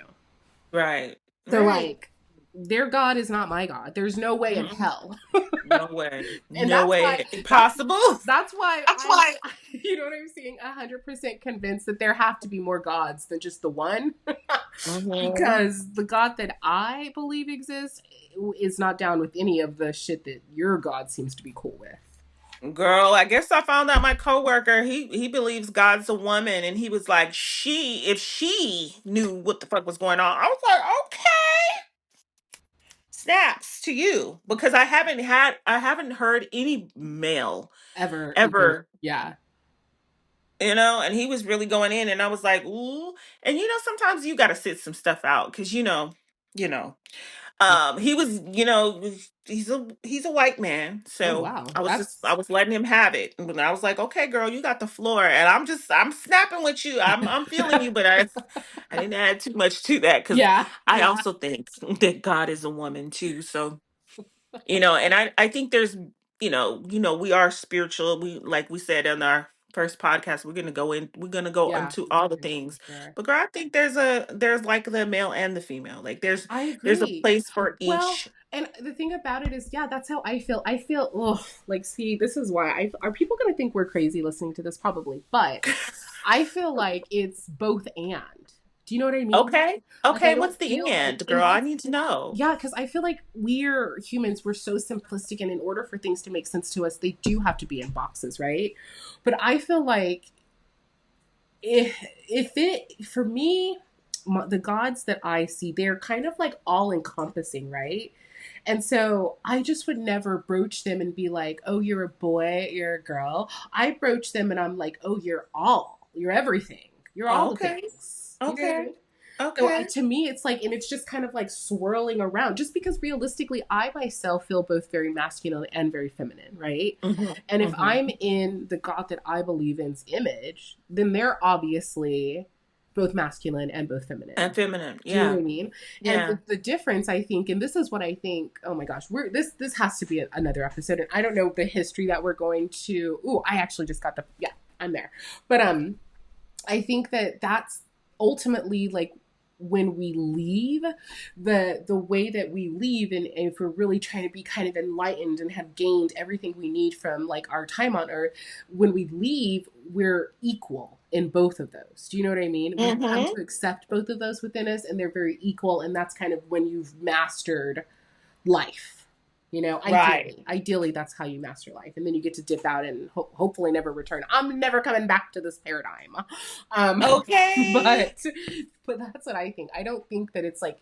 Right. So, Right. like, their God is not my God. There's no way in Mm-mm. hell. No way. And No that's why way that's possible. that's why That's I'm why. what I'm saying, 100% convinced that there have to be more gods than just the one. Hmm. Because the God that I believe exists is not down with any of the shit that your God seems to be cool with. Girl, I guess I found out my coworker, he believes God's a woman, and he was like, if she knew what the fuck was going on. I was like, okay, snaps to you, because I haven't heard any male Ever even, ever, yeah. and he was really going in, and I was like, ooh. And sometimes you got to sit some stuff out, because you know he was, he's a white man, Oh so wow. I That's was letting him have it, and I was like, okay, girl, you got the floor, and I'm snapping with you, I'm feeling you, but I didn't add too much to that, because yeah, I yeah, also think that God is a woman too, so and I think there's, we are spiritual. We, like we said in our first podcast, we're gonna go yeah, into all the for things. sure. But girl, I think there's like the male and the female. Like I there's a agree. place for Well, each. and the thing about it is, yeah, that's how I feel. I feel, oh, like, see, this is why are people going to think we're crazy listening to this? Probably. But I feel like it's both and. Do you know what I mean? Okay. Like, I Okay, don't what's the feel like end, it girl? I has, need to know. yeah, because I feel like we're humans, we're so simplistic, and in order for things to make sense to us, they do have to be in boxes, right? But I feel like if it, for me, the gods that I see, they're kind of like all encompassing, right? And so I just would never broach them and be like, oh, you're a boy, you're a girl. I broach them and I'm like, oh, you're everything. You're all the Okay. things. You know what I Okay. mean? So Okay. to me, it's like, and it's just kind of like swirling around, just because realistically, I myself feel both very masculine and very feminine, right? Hmm. And if Hmm. I'm in the God that I believe in's image, then they're obviously both masculine and both And feminine. feminine. Do you know Yeah. what I mean? And Yeah. the difference, I think, and this is what I think. Oh my gosh, this has to be another episode, and I don't know the history that we're going to. Ooh, I actually just got the, yeah, I'm there. But I think that that's ultimately like when we leave, the way that we leave, and if we're really trying to be kind of enlightened and have gained everything we need from like our time on earth, when we leave, we're equal in both of those. Do you know what I mean? We've come Hmm. to accept both of those within us, and they're very equal, and that's kind of when you've mastered life. You know, Right. ideally, that's how you master life, and then you get to dip out and hopefully never return. I'm never coming back to this paradigm, um, Okay. but that's what I think. I don't think that it's like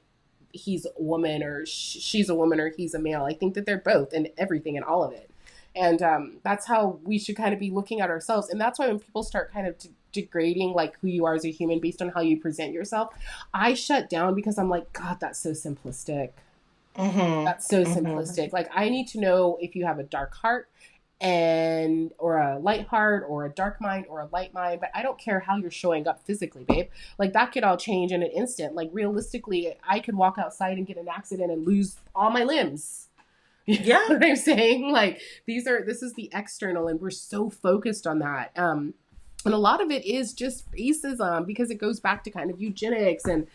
he's a woman or she's a woman or he's a male. I think that they're both and everything and all of it, and that's how we should kind of be looking at ourselves. And that's why when people start kind of degrading like who you are as a human based on how you present yourself, I shut down because I'm like, God, that's so simplistic. Mm-hmm. That's so Mm-hmm. simplistic. Like I need to know if you have a dark heart and or a light heart or a dark mind or a light mind, but I don't care how you're showing up physically, babe. Like that could all change in an instant. Like realistically, I could walk outside and get an accident and lose all my limbs. You know Yeah. what I'm saying? Like this is the external and we're so focused on that. And a lot of it is just racism because it goes back to kind of eugenics and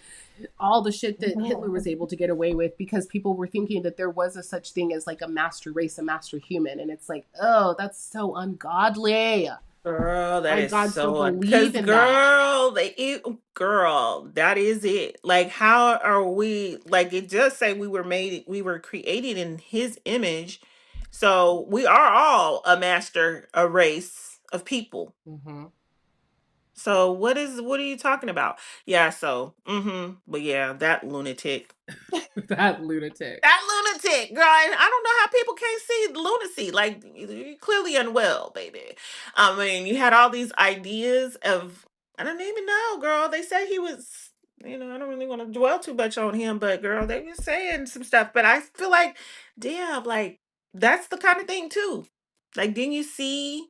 all the shit that Hitler was Mhm. able to get away with because people were thinking that there was a such thing as like a master race, a master human. And it's like, oh, that's so ungodly. Girl, that My is God, still so believe because in that. girl, that is it. Like, how are we? Like, it does say we were created in His image, so we are all a race of people. Mm-hmm. So, what are you talking about? Yeah. So, but yeah, that lunatic. That lunatic. That lunatic, girl, and I don't know how people can't see the lunacy. Like, you're clearly unwell, baby. I mean, you had all these ideas of, I don't even know, girl. They said he was, I don't really want to dwell too much on him, but girl, they were saying some stuff. But I feel like, damn, like, that's the kind of thing, too. Like, didn't you see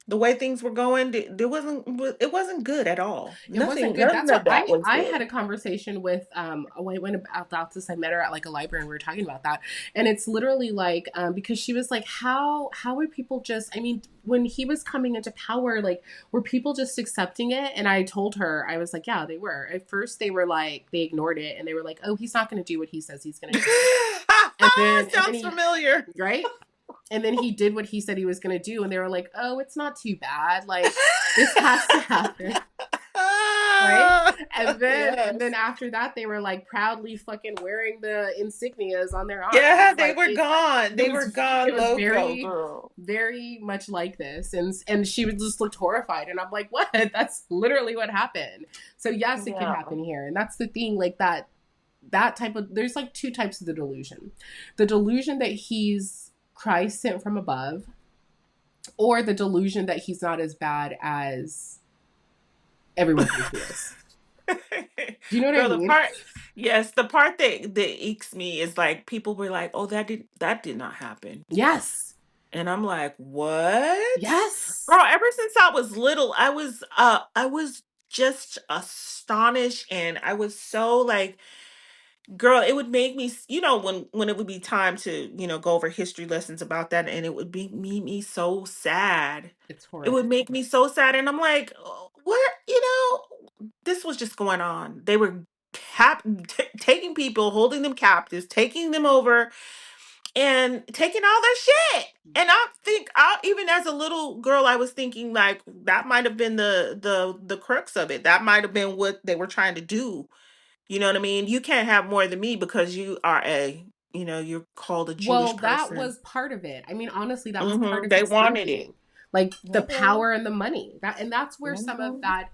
the way things were going? It wasn't good at all. It wasn't Nothing, good. none That's what of that was I had good. a conversation with I went about this. I met her at like a library and we were talking about that. And it's literally like because she was like, how are people just, I mean, when he was coming into power, like were people just accepting it? And I told her, I was like, yeah, they were. At first they were like they ignored it and they were like, oh, he's not gonna do what he says he's gonna do. And then Sounds he familiar. right? And then he did what he said he was going to do and they were like, oh, it's not too bad, like this has to happen, right? Ah, And then yes. after that they were like proudly fucking wearing the insignias on their Yeah, arms, they like were gone. it They were was it gone was loco, very girl. very much like this. And she was just looked horrified and I'm like, what? That's literally what happened. So yes, it could Yeah. happen here. And that's the thing, like that type of, there's like two types of the delusion that he's Christ sent from above, or the delusion that he's not as bad as everyone thinks he is. Do you know what I Girl, mean? yes, the part that icks me is like people were like, "Oh, that did not happen," Yes. and I'm like, "What?" Yes. Girl, ever since I was little, I was just astonished, and I was so like, girl, it would make me, when it would be time to, go over history lessons about that, and it would be me so sad. It's It would horrific. make me so sad, and I'm like, "Oh, what, this was just going on. They were taking people, holding them captives, taking them over, and taking all their shit." And even as a little girl, I was thinking like that might have been the crux of it. That might have been what they were trying to do. You know what I mean? You can't have more than me because you're called a Well, Jewish that person. was part of it. I mean, honestly, that was part of They his wanted it. thinking. Like the Mhm. power and the money. That's where some of Mhm. that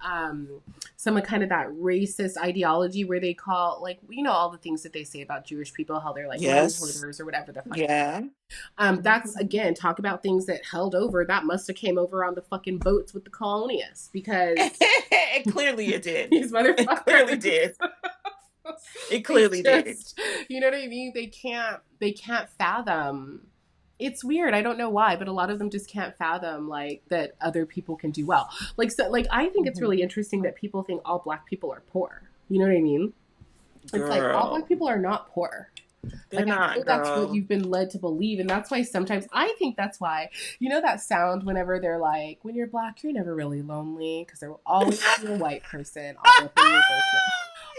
some of kind of that racist ideology where they call, like, all the things that they say about Jewish people, how they're like money Yes. hoarders or whatever the fuck. Yeah. That's Mhm. again, talk about things that held over. That must have came over on the fucking boats with the colonists because Clearly it did. these It clearly motherfuckers did. It they clearly did. just, you know what I mean, they can't fathom. It's weird, I don't know why, but a lot of them just can't fathom like that other people can do well. Like, so like I think it's really Mhm. interesting that people think all black people are poor. You know what I mean? It's like all black Girl. people are not poor. They're Like I not, know that's what girl. you've been led to believe, and that's why sometimes I think that's why, that sound whenever they're like, when you're black, you're never really lonely because there will always be a white person all up in your business.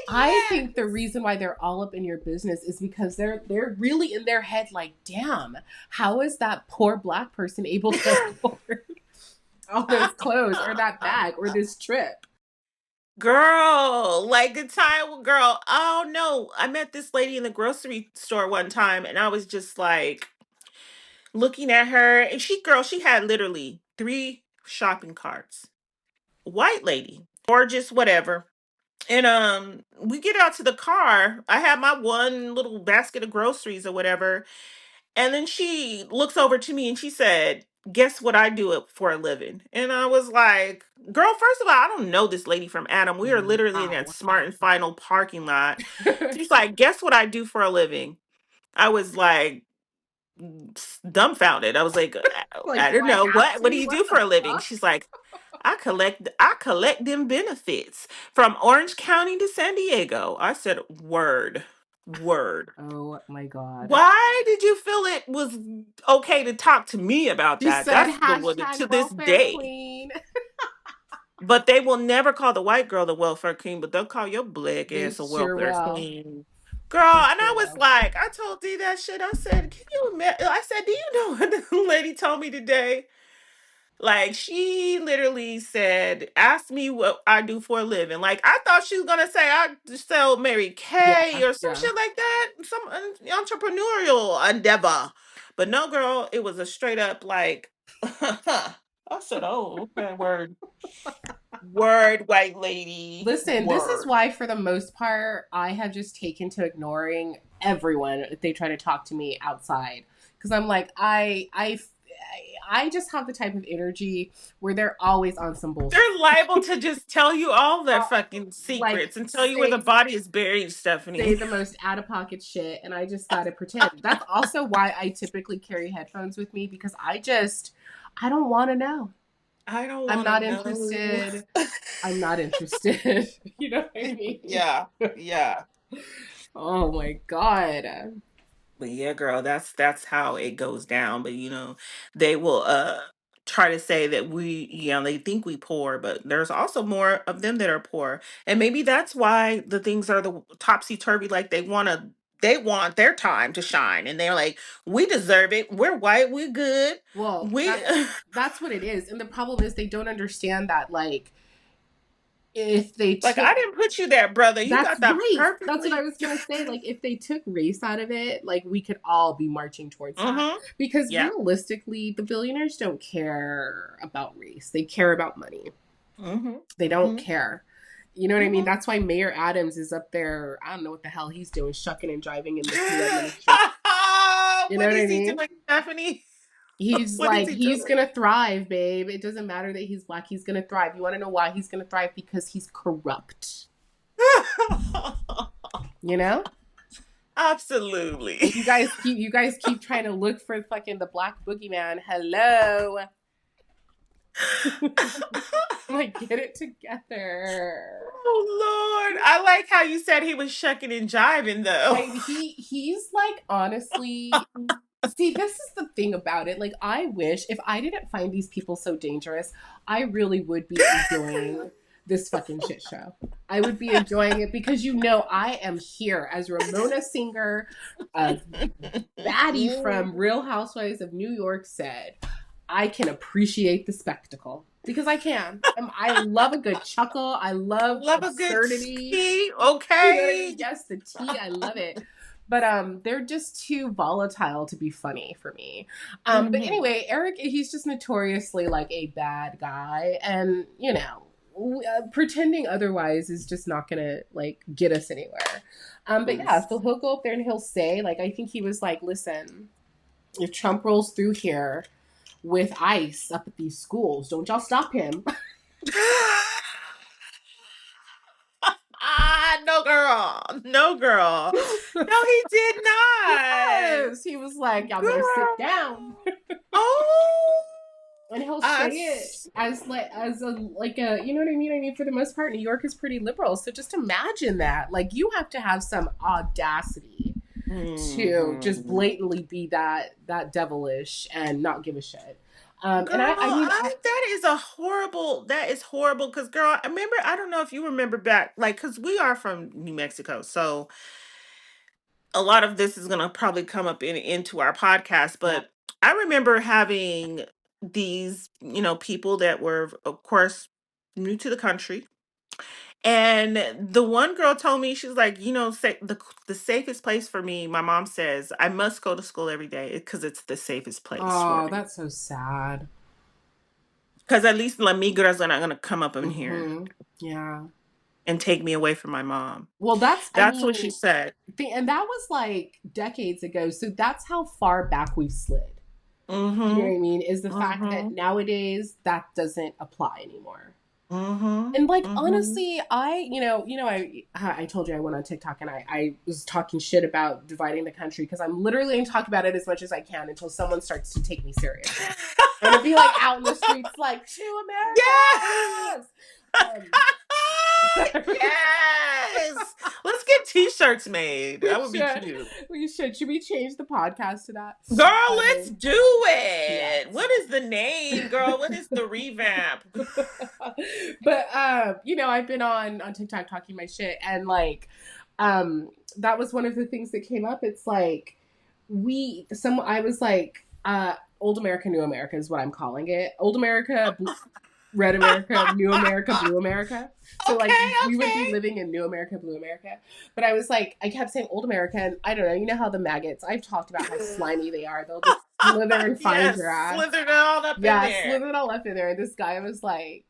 I think the Yes. reason why they're all up in your business is because they're really in their head like, damn, how is that poor black person able to afford all those clothes or that bag or this trip? Girl, like the time, girl. Oh no, I met this lady in the grocery store one time, and I was just like looking at her, and girl, she had literally three shopping carts. White lady, gorgeous, whatever. And we get out to the car. I had my one little basket of groceries or whatever, and then she looks over to me and she said, "Guess what I do it for a living?" And I was like, "Girl, first of all, I don't know this lady from Adam. We are literally in that Wow. Smart and Final parking lot." She's like, "Guess what I do for a living?" I was like dumbfounded. I was like, Like, "I do don't I know. have What do to? you What do for the a living?" fuck? She's like, I collect them benefits from Orange County to San Diego." I said, "Word. Word." Oh my god. Why did you feel it was okay to talk to me about She that? said That's the one to hashtag this welfare day. queen. But they will never call the white girl the welfare queen, but they'll call your black They ass a sure welfare will. queen. Girl, They and sure I was will. like, I told D that shit. I said, "Can you imagine?" I said, "Do you know what the lady told me today?" Like, she literally said, "Ask me what I do for a living." Like, I thought she was gonna say I sell Mary Yeah, Kay or some yeah. shit like that, some entrepreneurial endeavor. But no, girl, it was a straight up like, I said, "Oh, okay, word, word, white lady, Listen, this is word." why, for the most part, I have just taken to ignoring everyone if they try to talk to me outside. Because I'm like, I just have the type of energy where they're always on some bullshit. They're liable to just tell you all their Uh, fucking like secrets and tell you where the body is buried, say Stephanie. the most out of pocket shit, and I just gotta pretend. That's also why I typically carry headphones with me, because I don't want to know. I don't I'm want to not know. interested. I'm not interested. You know what I mean? Yeah, yeah. Oh my god. But yeah, girl, that's how it goes down. But they will try to say that they think we poor, but there's also more of them that are poor. And maybe that's why the things are the topsy turvy, like they want their time to shine, and they're like, "We deserve it. We're white, we're good. Well, We that's what it is. And the problem is they don't understand that, like, if they like, took I didn't put you there, brother. You that's got that right. That's what I perfectly." was gonna say. Like, if they took race out of it, like, we could all be marching towards that. Mm-hmm. Because Yeah. realistically, the billionaires don't care about race. They care about money. Mm-hmm. They don't Mm-hmm. care. You know what I mean? Mm-hmm. That's why Mayor Adams is up there. I don't know what the hell he's doing, shucking and driving in this new administration. You know What what I is he mean? doing, Stephanie? He's What is like, he he's doing? gonna thrive, babe. It doesn't matter that he's black. He's gonna thrive. You want to know why he's gonna thrive? Because he's corrupt. You know? Absolutely. And you guys keep trying to look for fucking the black boogeyman. Hello. Like, get it together. Oh Lord. I like how you said he was shucking and jiving though. He's like, honestly, see, this is the thing about it. Like, I wish, if I didn't find these people so dangerous, I really would be enjoying this fucking shit show. I would be enjoying it because, I am here as Ramona Singer, a baddie from Real Housewives of New York, said. I can appreciate the spectacle because I can. I love a good chuckle. I love Love a good absurdity. tea, You know what I mean? okay? Yes, the tea. I love it. But they're just too volatile to be funny for me. But Hmm. anyway, Eric, he's just notoriously like a bad guy, and pretending otherwise is just not gonna like get us anywhere. But yeah, so he'll go up there and he'll say, like, I think he was like, listen, if Trump rolls through here with ICE up at these schools, don't y'all stop him. No, girl. No, girl. No, he did not. Yes, he was like, y'all better sit down. Girl. Oh, And he'll say it us. as a you know what I mean. I mean, for the most part, New York is pretty liberal, so just imagine that. Like, you have to have some audacity to just Mhm. blatantly be that devilish and not give a shit. And Girl, I mean, that is horrible. Because, girl, I remember, I don't know if you remember back, like, because we are from New Mexico. So a lot of this is going to probably come up into our podcast. yeah, But I remember having these, people that were, of course, new to the country. And the one girl told me, she's like, the safest place for me, my mom says, I must go to school every day because it's the safest place for Oh, me. that's so sad. Because at least la migras are not going to come up in here Mm-hmm. Yeah. and take me away from my mom. Well, I That's what she mean, said. and that was like decades ago. So that's how far back we've slid. You know what Mm-hmm. I mean? Is the fact Mm-hmm. that nowadays that doesn't apply anymore. Mm-hmm. And like Mm-hmm. honestly, I told you I went on TikTok and I was talking shit about dividing the country because I'm literally going to talk about it as much as I can until someone starts to take me seriously. I'm gonna be like out in the streets like two Yeah. Americas. Um, Yes. Let's get t-shirts made. we That would be should. cute. We should. Should we change the podcast to that? Girl, let's Um, do it. yes. What is the name, girl? What is the revamp? But I've been on TikTok talking my shit, and like, that was one of the things that came up. It's like I was like, old America, new America is what I'm calling it. Old America, red America, new America, blue America. So like Okay, we would be okay. living in new America, blue America. But I was like, I kept saying old America, and I don't know, you know how the maggots, I've talked about how slimy they are. They'll just slither and find your Yes, ass. slithered all up in Yeah, there. slither it all up in there. And this guy was like,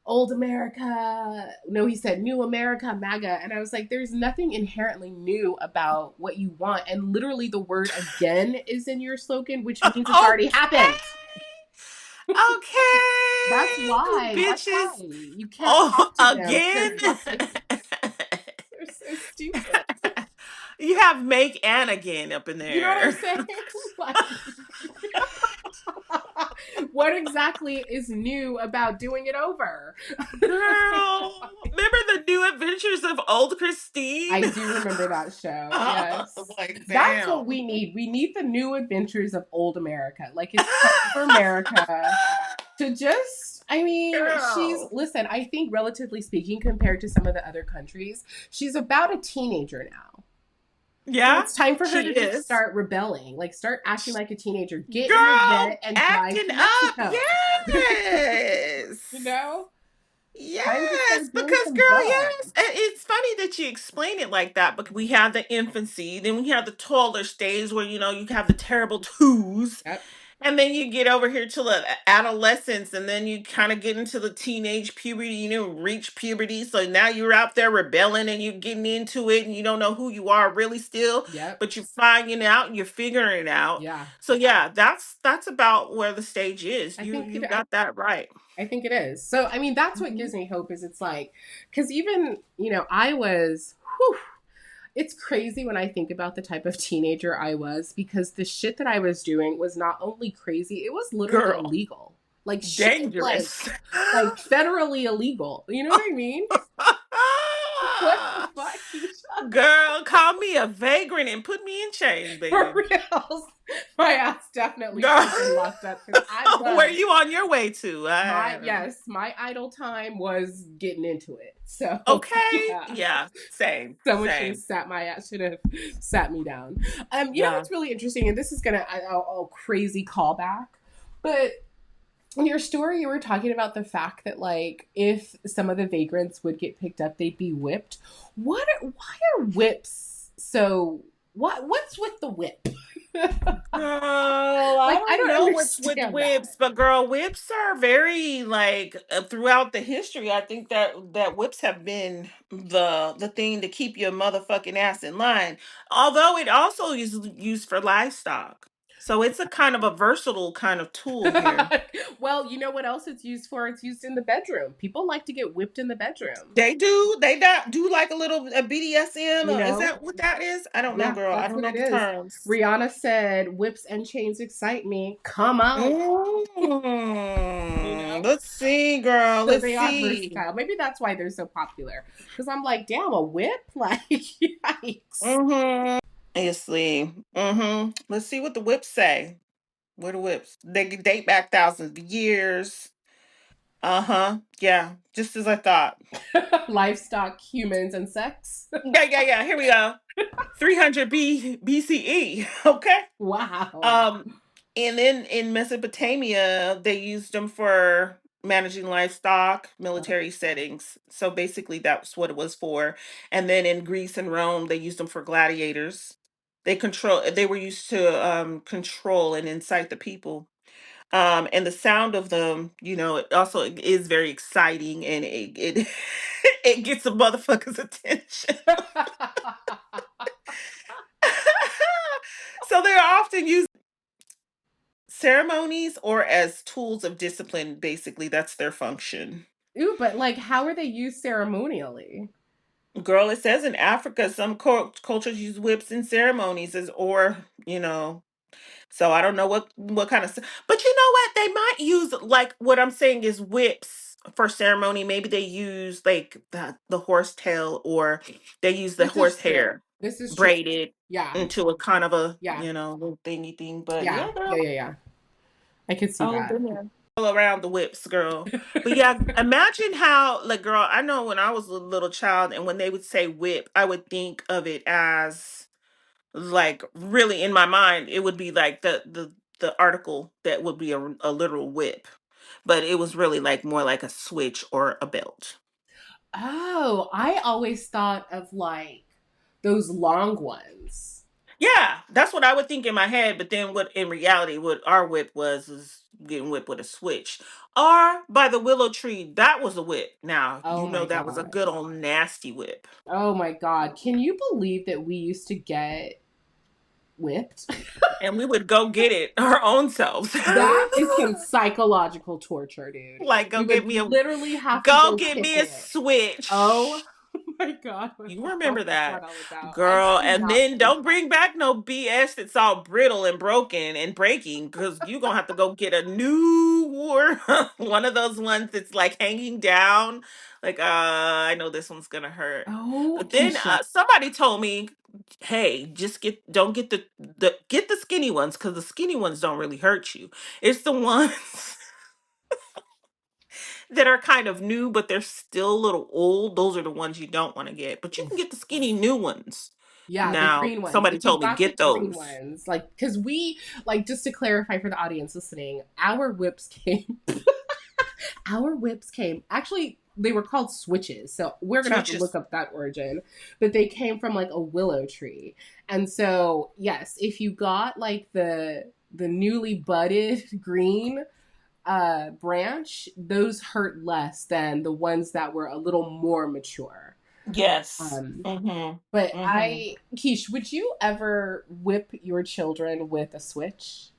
old America. No, he said new America, MAGA. And I was like, there's nothing inherently new about what you want. And literally the word again is in your slogan, which means it's already Okay. happened. That's Okay. You why. That's why. bitches. You can't Oh, talk to them because again. like they're so stupid. You have make and again up in You know what I'm there. saying? Like what exactly is new about doing it over? Girl, remember the new adventures of old Christine? I do remember that show. Yes. Like, That's what damn. we need. We need the new adventures of old America. Like it's time for America to just I mean, Girl. listen, I think relatively speaking compared to some of the other countries, she's about a teenager now. So Yeah, it's time for her she to just is. start rebelling, like start acting like a teenager, get in a vet Girl, and drive acting to up. Mexico. You Yes. know? Time to Yes, start doing because some girl, drugs. yes. And it's funny that you explain it like that, but we have the infancy, then we have the toddler stage where you have the terrible twos, Yep. and then you get over here to the adolescence, and then you kind of get into the teenage puberty, reach puberty. So now you're out there rebelling and you're getting into it, and you don't know who you are really still, Yep. but you're finding out and you're figuring it out. Yeah. So yeah, that's about where the stage is. I You think you got that right. I think it is. So, I mean, that's what gives Mhm. me hope is it's like, because even, I was, whew, it's crazy when I think about the type of teenager I was because the shit that I was doing was not only crazy, it was literally Girl, illegal. Like shit, dangerous. like federally illegal. You know what I mean? What the fuck, Keisha? Girl, call me a vagrant and put me in chains, For baby. real. My ass definitely should Girl, have been locked up because I where was you on your way to? my idle time was getting into it. So Okay. yeah. Yeah, same, Someone same. should have sat me down. You know Yeah. what's really interesting, and this is gonna a crazy callback, but in your story you were talking about the fact that like if some of the vagrants would get picked up, they'd be whipped. Why are whips so? What's with the whip? Girl, I Like I don't don't know what's with understand that. whips, but girl, whips are very like throughout the history. I think that whips have been the thing to keep your motherfucking ass in line. Although it also is used for livestock, so it's a kind of a versatile kind of tool here. Well, you know what else it's used for? It's used in the bedroom. People like to get whipped in the bedroom. They do. They do like a little a BDSM. You Is know, that what that is? I don't know, yeah, girl. I that's don't what know it the is. terms. Rihanna said, "Whips and chains excite me. Come on." You know, Let's see, girl. so Let's they are see. versatile. Maybe that's why they're so popular. Because I'm like, damn, a whip, like, yikes. Obviously. Let's see what the whips say. What the whips? They could date back thousands of years. Uh-huh. Yeah. Just as I thought. Livestock, humans, and sex. Yeah, yeah, yeah. Here we go. 300 BCE. Okay. Wow. Um, and then in Mesopotamia, they used them for managing livestock, military settings. So basically, that's what it was for. And then in Greece and Rome, they used them for gladiators. They were used to control and incite the people. And the sound of them, it also is very exciting, and it it gets the motherfuckers' attention. So they are often used ceremonies or as tools of discipline. Basically, that's their function. Ooh, but like, how are they used ceremonially? Girl, it says in Africa, some cultures use whips in ceremonies so I don't know what kind of, but you know what? They might use, like, what I'm saying is whips for ceremony. Maybe they use like the horse tail, or they use the This horse is true. hair This is true. braided Yeah. into a kind of a, Yeah. little thingy thing. But Yeah. yeah, Yeah. girl, Yeah. Yeah. I could see all that. been there. All around the whips, girl. But yeah, imagine how, like, girl, I know when I was a little child, and when they would say whip, I would think of it as, like, really in my mind it would be like the article that would be a literal whip, but it was really like more like a switch or a belt. Oh, I always thought of like those long ones. Yeah, that's what I would think in my head, but then what in reality what our whip was is getting whipped with a switch, or by the willow tree, that was a whip. Now Oh my that was a God. good old nasty whip, Oh my God. Can you believe that we used to get whipped? and we would go get it our own selves. That is some psychological torture, dude. Like, We would literally have to go go get kick me a it. switch. Oh my God, what You the fuck remember is that that, all about? I girl. do And not then remember don't that. bring back no BS that's all brittle and broken and breaking, because you're going to have to go get a new one of those ones that's like hanging down. Like, I know this one's going to hurt. Oh, But then Keisha. somebody told me, hey, just don't get get the skinny ones, because the skinny ones don't really hurt you. It's the ones that are kind of new, but they're still a little old. Those are the ones you don't want to get. But you can Oof. get the skinny new ones. Yeah, the Now, green ones. somebody If you told me got the get green those. ones, like, because we, like, just to clarify for the audience listening, our whips came, actually, they were called switches. So we're going to have to look Switches. up that origin. But they came from, like, a willow tree. And so, yes, if you got, like, the newly budded green branch, those hurt less than the ones that were a little more mature. Yes. Um, Mm-hmm. but Mm-hmm. Keish, would you ever whip your children with a switch?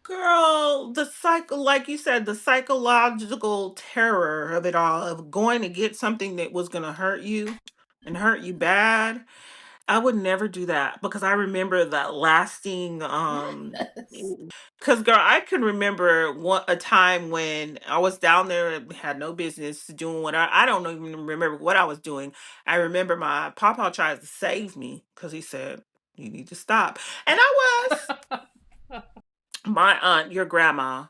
Girl, the cycle, like you said, the psychological terror of it all, of going to get something that was going to hurt you and hurt you bad. I would never do that, because I remember that lasting Yes. cuz girl, I can remember a time when I was down there and had no business doing what I don't even remember what I was doing. I remember my papa tried to save me cuz he said you need to stop. And I was my aunt, your grandma,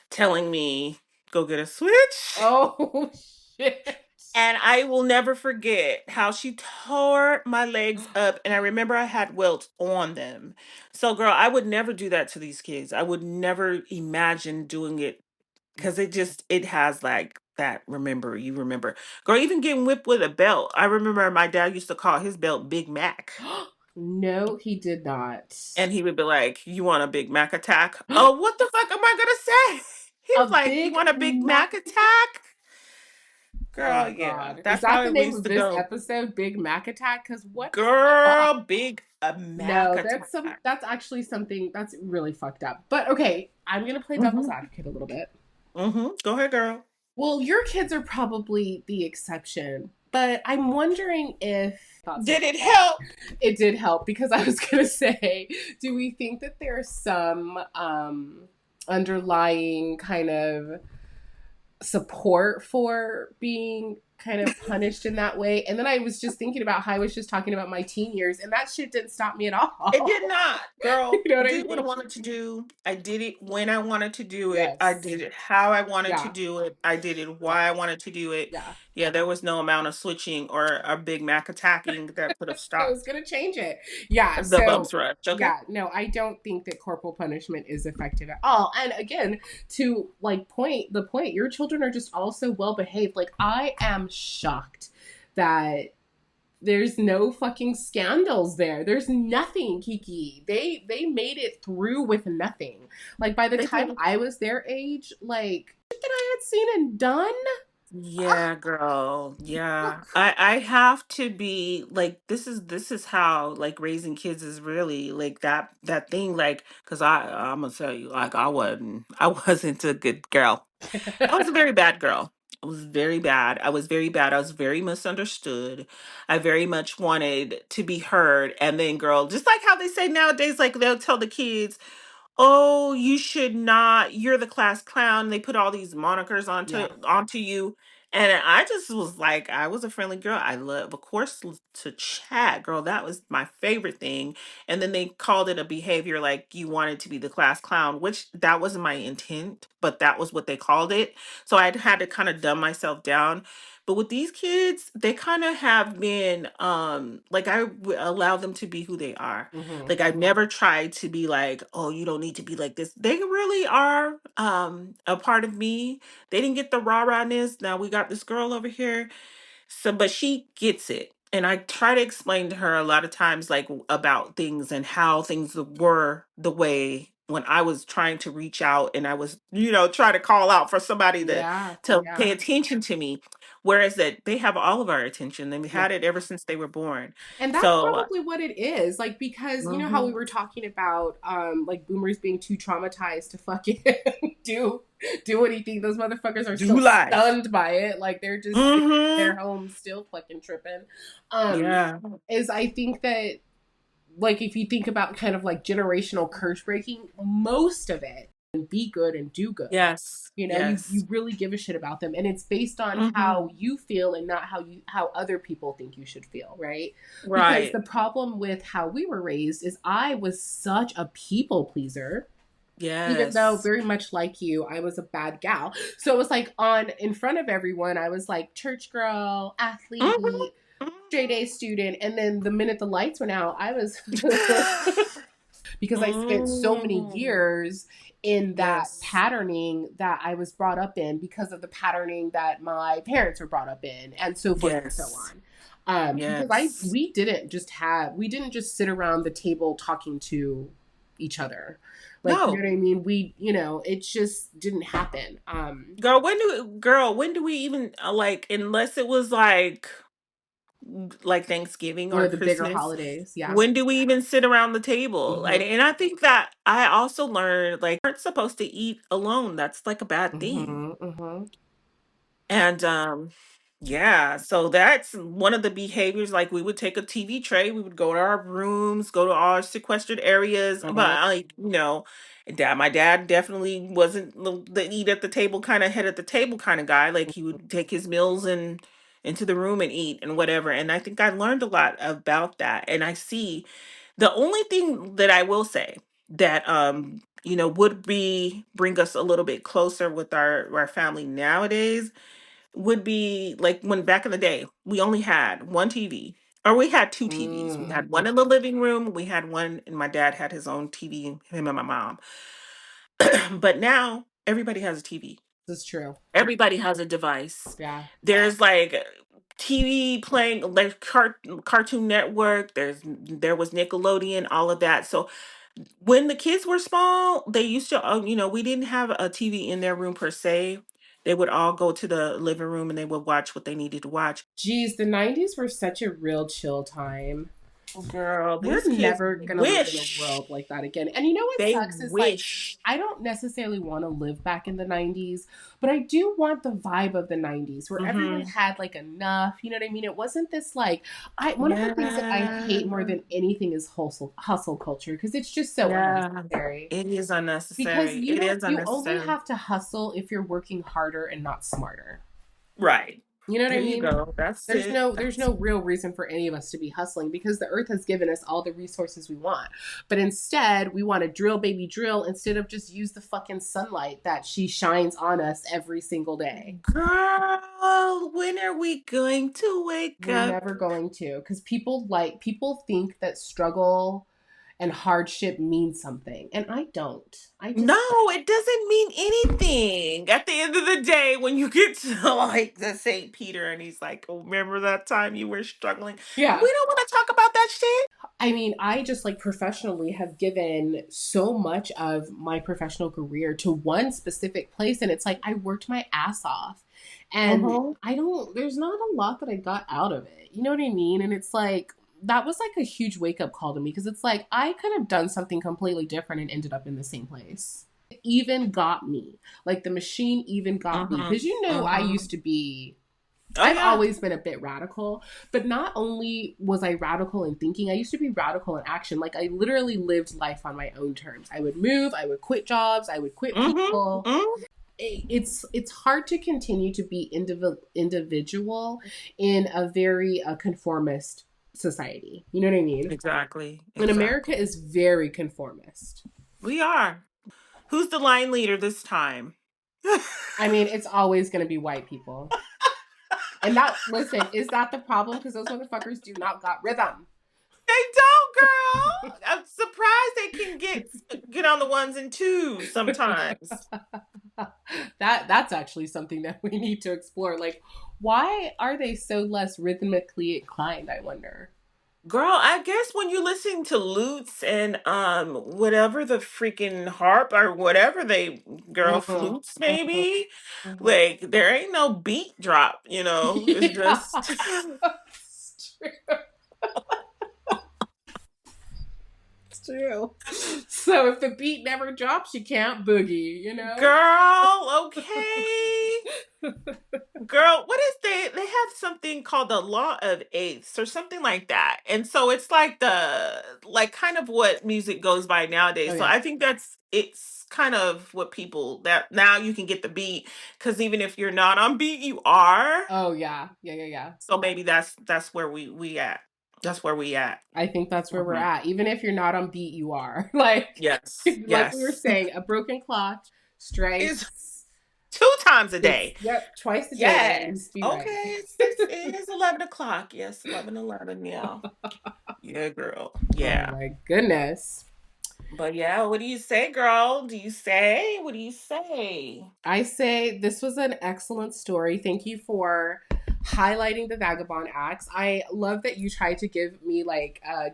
telling me go get a switch. Oh shit. And I will never forget how she tore my legs up. And I remember I had welts on them. So, girl, I would never do that to these kids. I would never imagine doing it, because it has like that. You remember. Girl, even getting whipped with a belt. I remember my dad used to call his belt Big Mac. No, he did not. And he would be like, you want a Big Mac attack? Oh, what the fuck am I going to say? He A was like, you big want a Big Mac. Mac attack? Oh Girl, yeah. God. Is That's that how the we name used of to this go. episode? Big Mac Attack? Because what the fuck? Girl, big a Mac No, attack. that's actually something that's really fucked up. But okay, I'm gonna play devil's Mm-hmm. advocate a little bit. Mm-hmm. Go ahead, girl. Well, your kids are probably the exception, but I'm wondering if thoughts Did about it that. help? It did help because I was gonna say, do we think that there's some underlying kind of support for being kind of punished in that way. And then I was just thinking about how I was just talking about my teen years, and that shit didn't stop me at It all. did not, You girl. know I what I did what I mean? wanted to do. I did it when I wanted to do it. I Yes. did it how I wanted to Yeah. do it. I did it Yeah. why I wanted to do it. Yeah. Yeah, there was no amount of switching or a Big Mac attacking that could have That was stopped going to change it. Yeah. the So, bumps rush. Okay. yeah, no, I don't think that corporal punishment is effective at all. And again, to like point, your children are just all so well behaved. Like, I am shocked that there's no fucking scandals there. There's nothing, Kiki. They made it through with nothing. Like, by the They time did. I was their age, like shit that I had seen and done. Ah, Yeah, girl. Yeah. fuck. I have to be like this is how like raising kids is really like that thing like cuz I'm gonna tell you like I wasn't a good girl. I was a very bad girl. I was very bad. I was very bad. I was very misunderstood. I very much wanted to be heard. And then, girl, just like how they say nowadays, like they'll tell the kids, oh, you should not, you're the class clown. They put all these monikers Yeah. onto you. And I just was like, I was a friendly girl. I love, of course, to chat, girl. That was my favorite thing. And then they called it a behavior like you wanted to be the class clown, which that wasn't my intent, but that was what they called it. So I had to kind of dumb myself down. But with these kids, they kind of have been like allow them to be who they are. Hmm. Like I've never tried to be like, oh, you don't need to be like this. They really are a part of me. They didn't get the rah-rahness. Now we got this girl over here. So but she gets it. And I try to explain to her a lot of times like about things and how things were the way when I was trying to reach out and I was, try to call out for somebody Yeah. to Yeah. pay attention to me. Whereas that they have all of our attention. They've Yeah. had it ever since they were born. And that's So probably what it is. Like, because you know how we mhm. were talking about like boomers being too traumatized to fucking do do anything. Those motherfuckers are Do still life. stunned by it. Like, they're just sitting in their Mhm. home still fucking tripping. Um Yeah. is I think that, like, if you think about kind of like generational curse breaking, most of it, and be good and do good. Yes. You know, you Yes. really give a shit about them, and it's based on Mhm. how you feel and not how other people think you should feel, right? Because Right. the problem with how we were raised is I was such a people pleaser, even though Yes. very much like you, I was a bad gal. So it was like, on in front of everyone, I was like church girl, Mhm. athlete, straight Mhm. A student, and then the minute the lights went out, I was because I spent so many Mm. years in that Yes. patterning that I was brought up in because of the patterning that my parents were brought up in, and so forth and so Yes. on. Because I Yes. we didn't just sit around the table talking to each other, like, you know No. what I mean. It just didn't happen. Girl, when do we even like unless it was like Thanksgiving One or of the bigger Christmas, holidays, yeah. when do we even sit around the table? Hmm. And I think that I also learned like aren't supposed to eat alone. That's like a bad thing. Hmm. Hmm. And yeah, so that's one of the behaviors. Like we would take a TV tray, we would go to our rooms, go to our sequestered areas. Hmm. But my dad definitely wasn't the eat at the table kind of head at the table kind of guy. Like he would take his meals and into the room and eat and whatever. And I think I learned a lot about that. And I see the only thing that I will say that would be bring us a little bit closer with our family nowadays would be like when back in the day we only had one TV or we had two TVs. We Mm, had one in the living room, we had one, and my dad had his own TV, him and my mom. But now everybody has a TV. this is true. Everybody has a device. Yeah. There's like TV playing like Cartoon Network. There was Nickelodeon, all of that. So when the kids were small, they used to, we didn't have a TV in their room per se. They would all go to the living room and they would watch what they needed to watch. Geez, the 90s were such a real chill time. Girl, We're these kids never gonna live in a wish. world like that again. And you know what They sucks is, like, wish. I don't necessarily want to live back in the 90s, but I do want the vibe of the 90s where everyone Mm-hmm. had like enough, you know what I mean? It wasn't this like, I one of the things that I Yeah. hate more than anything is hustle culture, because it's just so Yeah. unnecessary. It is Because unnecessary. you It don't is you only unnecessary. have to hustle if you're working harder and not smarter. Right. You know what I There you mean? go. That's There's it. no there's That's no real reason for any of us to be hustling because the earth has given us all the resources we want. But instead, we want to drill baby drill instead of just use the fucking sunlight that she shines on us every single day. girl. When are we going to wake We're up? never going to because people think that struggle and hardship means something and I don't. I No, just it doesn't mean anything. At the end of the day, when you get to like the St. Peter and he's like, oh, remember that time you were struggling? We yeah. don't want to talk about that shit. I mean, I just like professionally have given so much of my professional career to one specific place. And it's like I worked my ass off. And Uh-huh. there's not a lot that I got out of it. You know what I mean? And it's like, that was like a huge wake up call to me because it's like I could have done something completely different and ended up in the same place. It even got me. Like the machine even got me. Uh-huh. Because you know, I Uh-huh. used to be Oh I've yeah. always been a bit radical, but not only was I radical in thinking, I used to be radical in action. Like I literally lived life on my own terms. I would move, I would quit jobs, I would quit Mm-hmm. people. Mm-hmm. It's hard to continue to be individual in a very conformist society. You know what I mean? Exactly. And America Exactly. is very conformist. We are. Who's the line leader this time? They I mean, it's always going to be white people. And that, listen, is that the problem? Because those motherfuckers do not got rhythm. don't, girl. I'm surprised they can get on the ones and twos sometimes. That's actually something that we need to explore. Like, why are they so less rhythmically inclined? I wonder. Girl, I guess when you listen to lutes and whatever the freaking harp or whatever they girl Mm-hmm. flutes Mm-hmm. maybe, Mm-hmm. like there ain't no beat drop, It's Yeah, just it's true. It's true. So if the beat never drops, you can't boogie. You know. girl, okay. Girl, what is they have something called the law of eighths or something like that. And so it's like the like kind of what music goes by Oh nowadays. So yeah. I think it's kind of what people that now you can get the beat because even if you're not on beat, you are. Oh yeah. Yeah. Yeah. Yeah. So maybe that's where we at. That's where we at. I think that's where we're Mhm. at. Even if you're not on beat, you are. Yes. Like we were Yes. saying, a broken clock It's strikes. two times a It's day. yep, twice a day. It needs Yes. to be right. Okay. It is 11 o'clock. Yes, 11:11. Yeah. Yeah, girl. Oh Yeah. my goodness. But yeah, what do you say, girl? Do you say? What do you say? I say this was an excellent story. Thank you for highlighting the Vagabond acts. I love that you tried to give me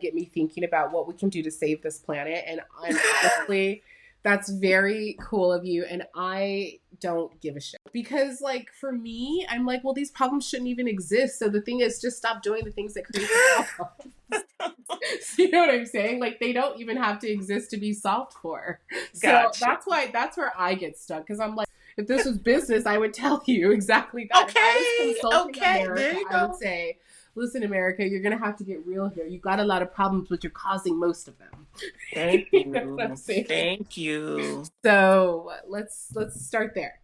get me thinking about what we can do to save this planet. And honestly, that's very cool of you. And I don't give a shit because like for me, I'm like, well, these problems shouldn't even exist. So the thing is, just stop doing the things that create the problem. You know what I'm saying? Like they don't even have to exist to be solved for. So Gotcha. that's where I get stuck because I'm like, if this was business, I would tell you exactly that. If I was Okay. consulting Okay. There America, you I would go. say, listen, America, you're gonna have to get real here. You've got a lot of problems, but you're causing most of them. Thank You know what I'm you. saying? Thank you. So let's start there.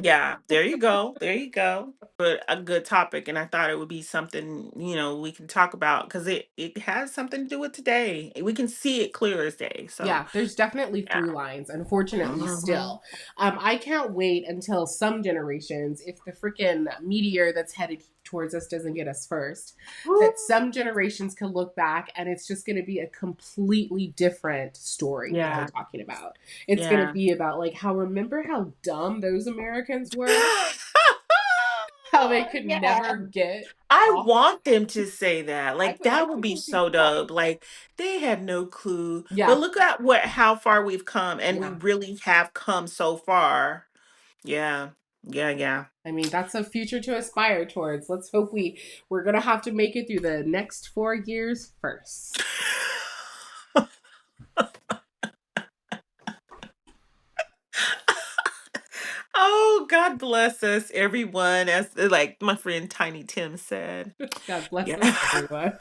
Yeah, there you go. There you go. But a good topic, and I thought it would be something we can talk about because it has something to do with today. We can see it clear as day. So Yeah, there's definitely yeah. through lines, unfortunately, Hmm. still. I can't wait until some generations, if the freaking meteor that's headed towards us doesn't get us first, that some generations can look back and it's just going to be a completely different story that we're Yeah. talking about. It's going to Yeah. be about, like, remember how dumb those Americans were? How they could Yeah. never get I off. want them to say that. I Like would that like would them be to be so quiet. dope. Like they had no clue. But Yeah, look at how far we've come and we yeah. really have come so far. Yeah. Yeah, yeah. I mean, that's a future to aspire towards. Let's hope we're gonna have to make it through the next 4 years first. Oh, God bless us, everyone. As like my friend Tiny Tim said. God bless us, Yeah. everyone.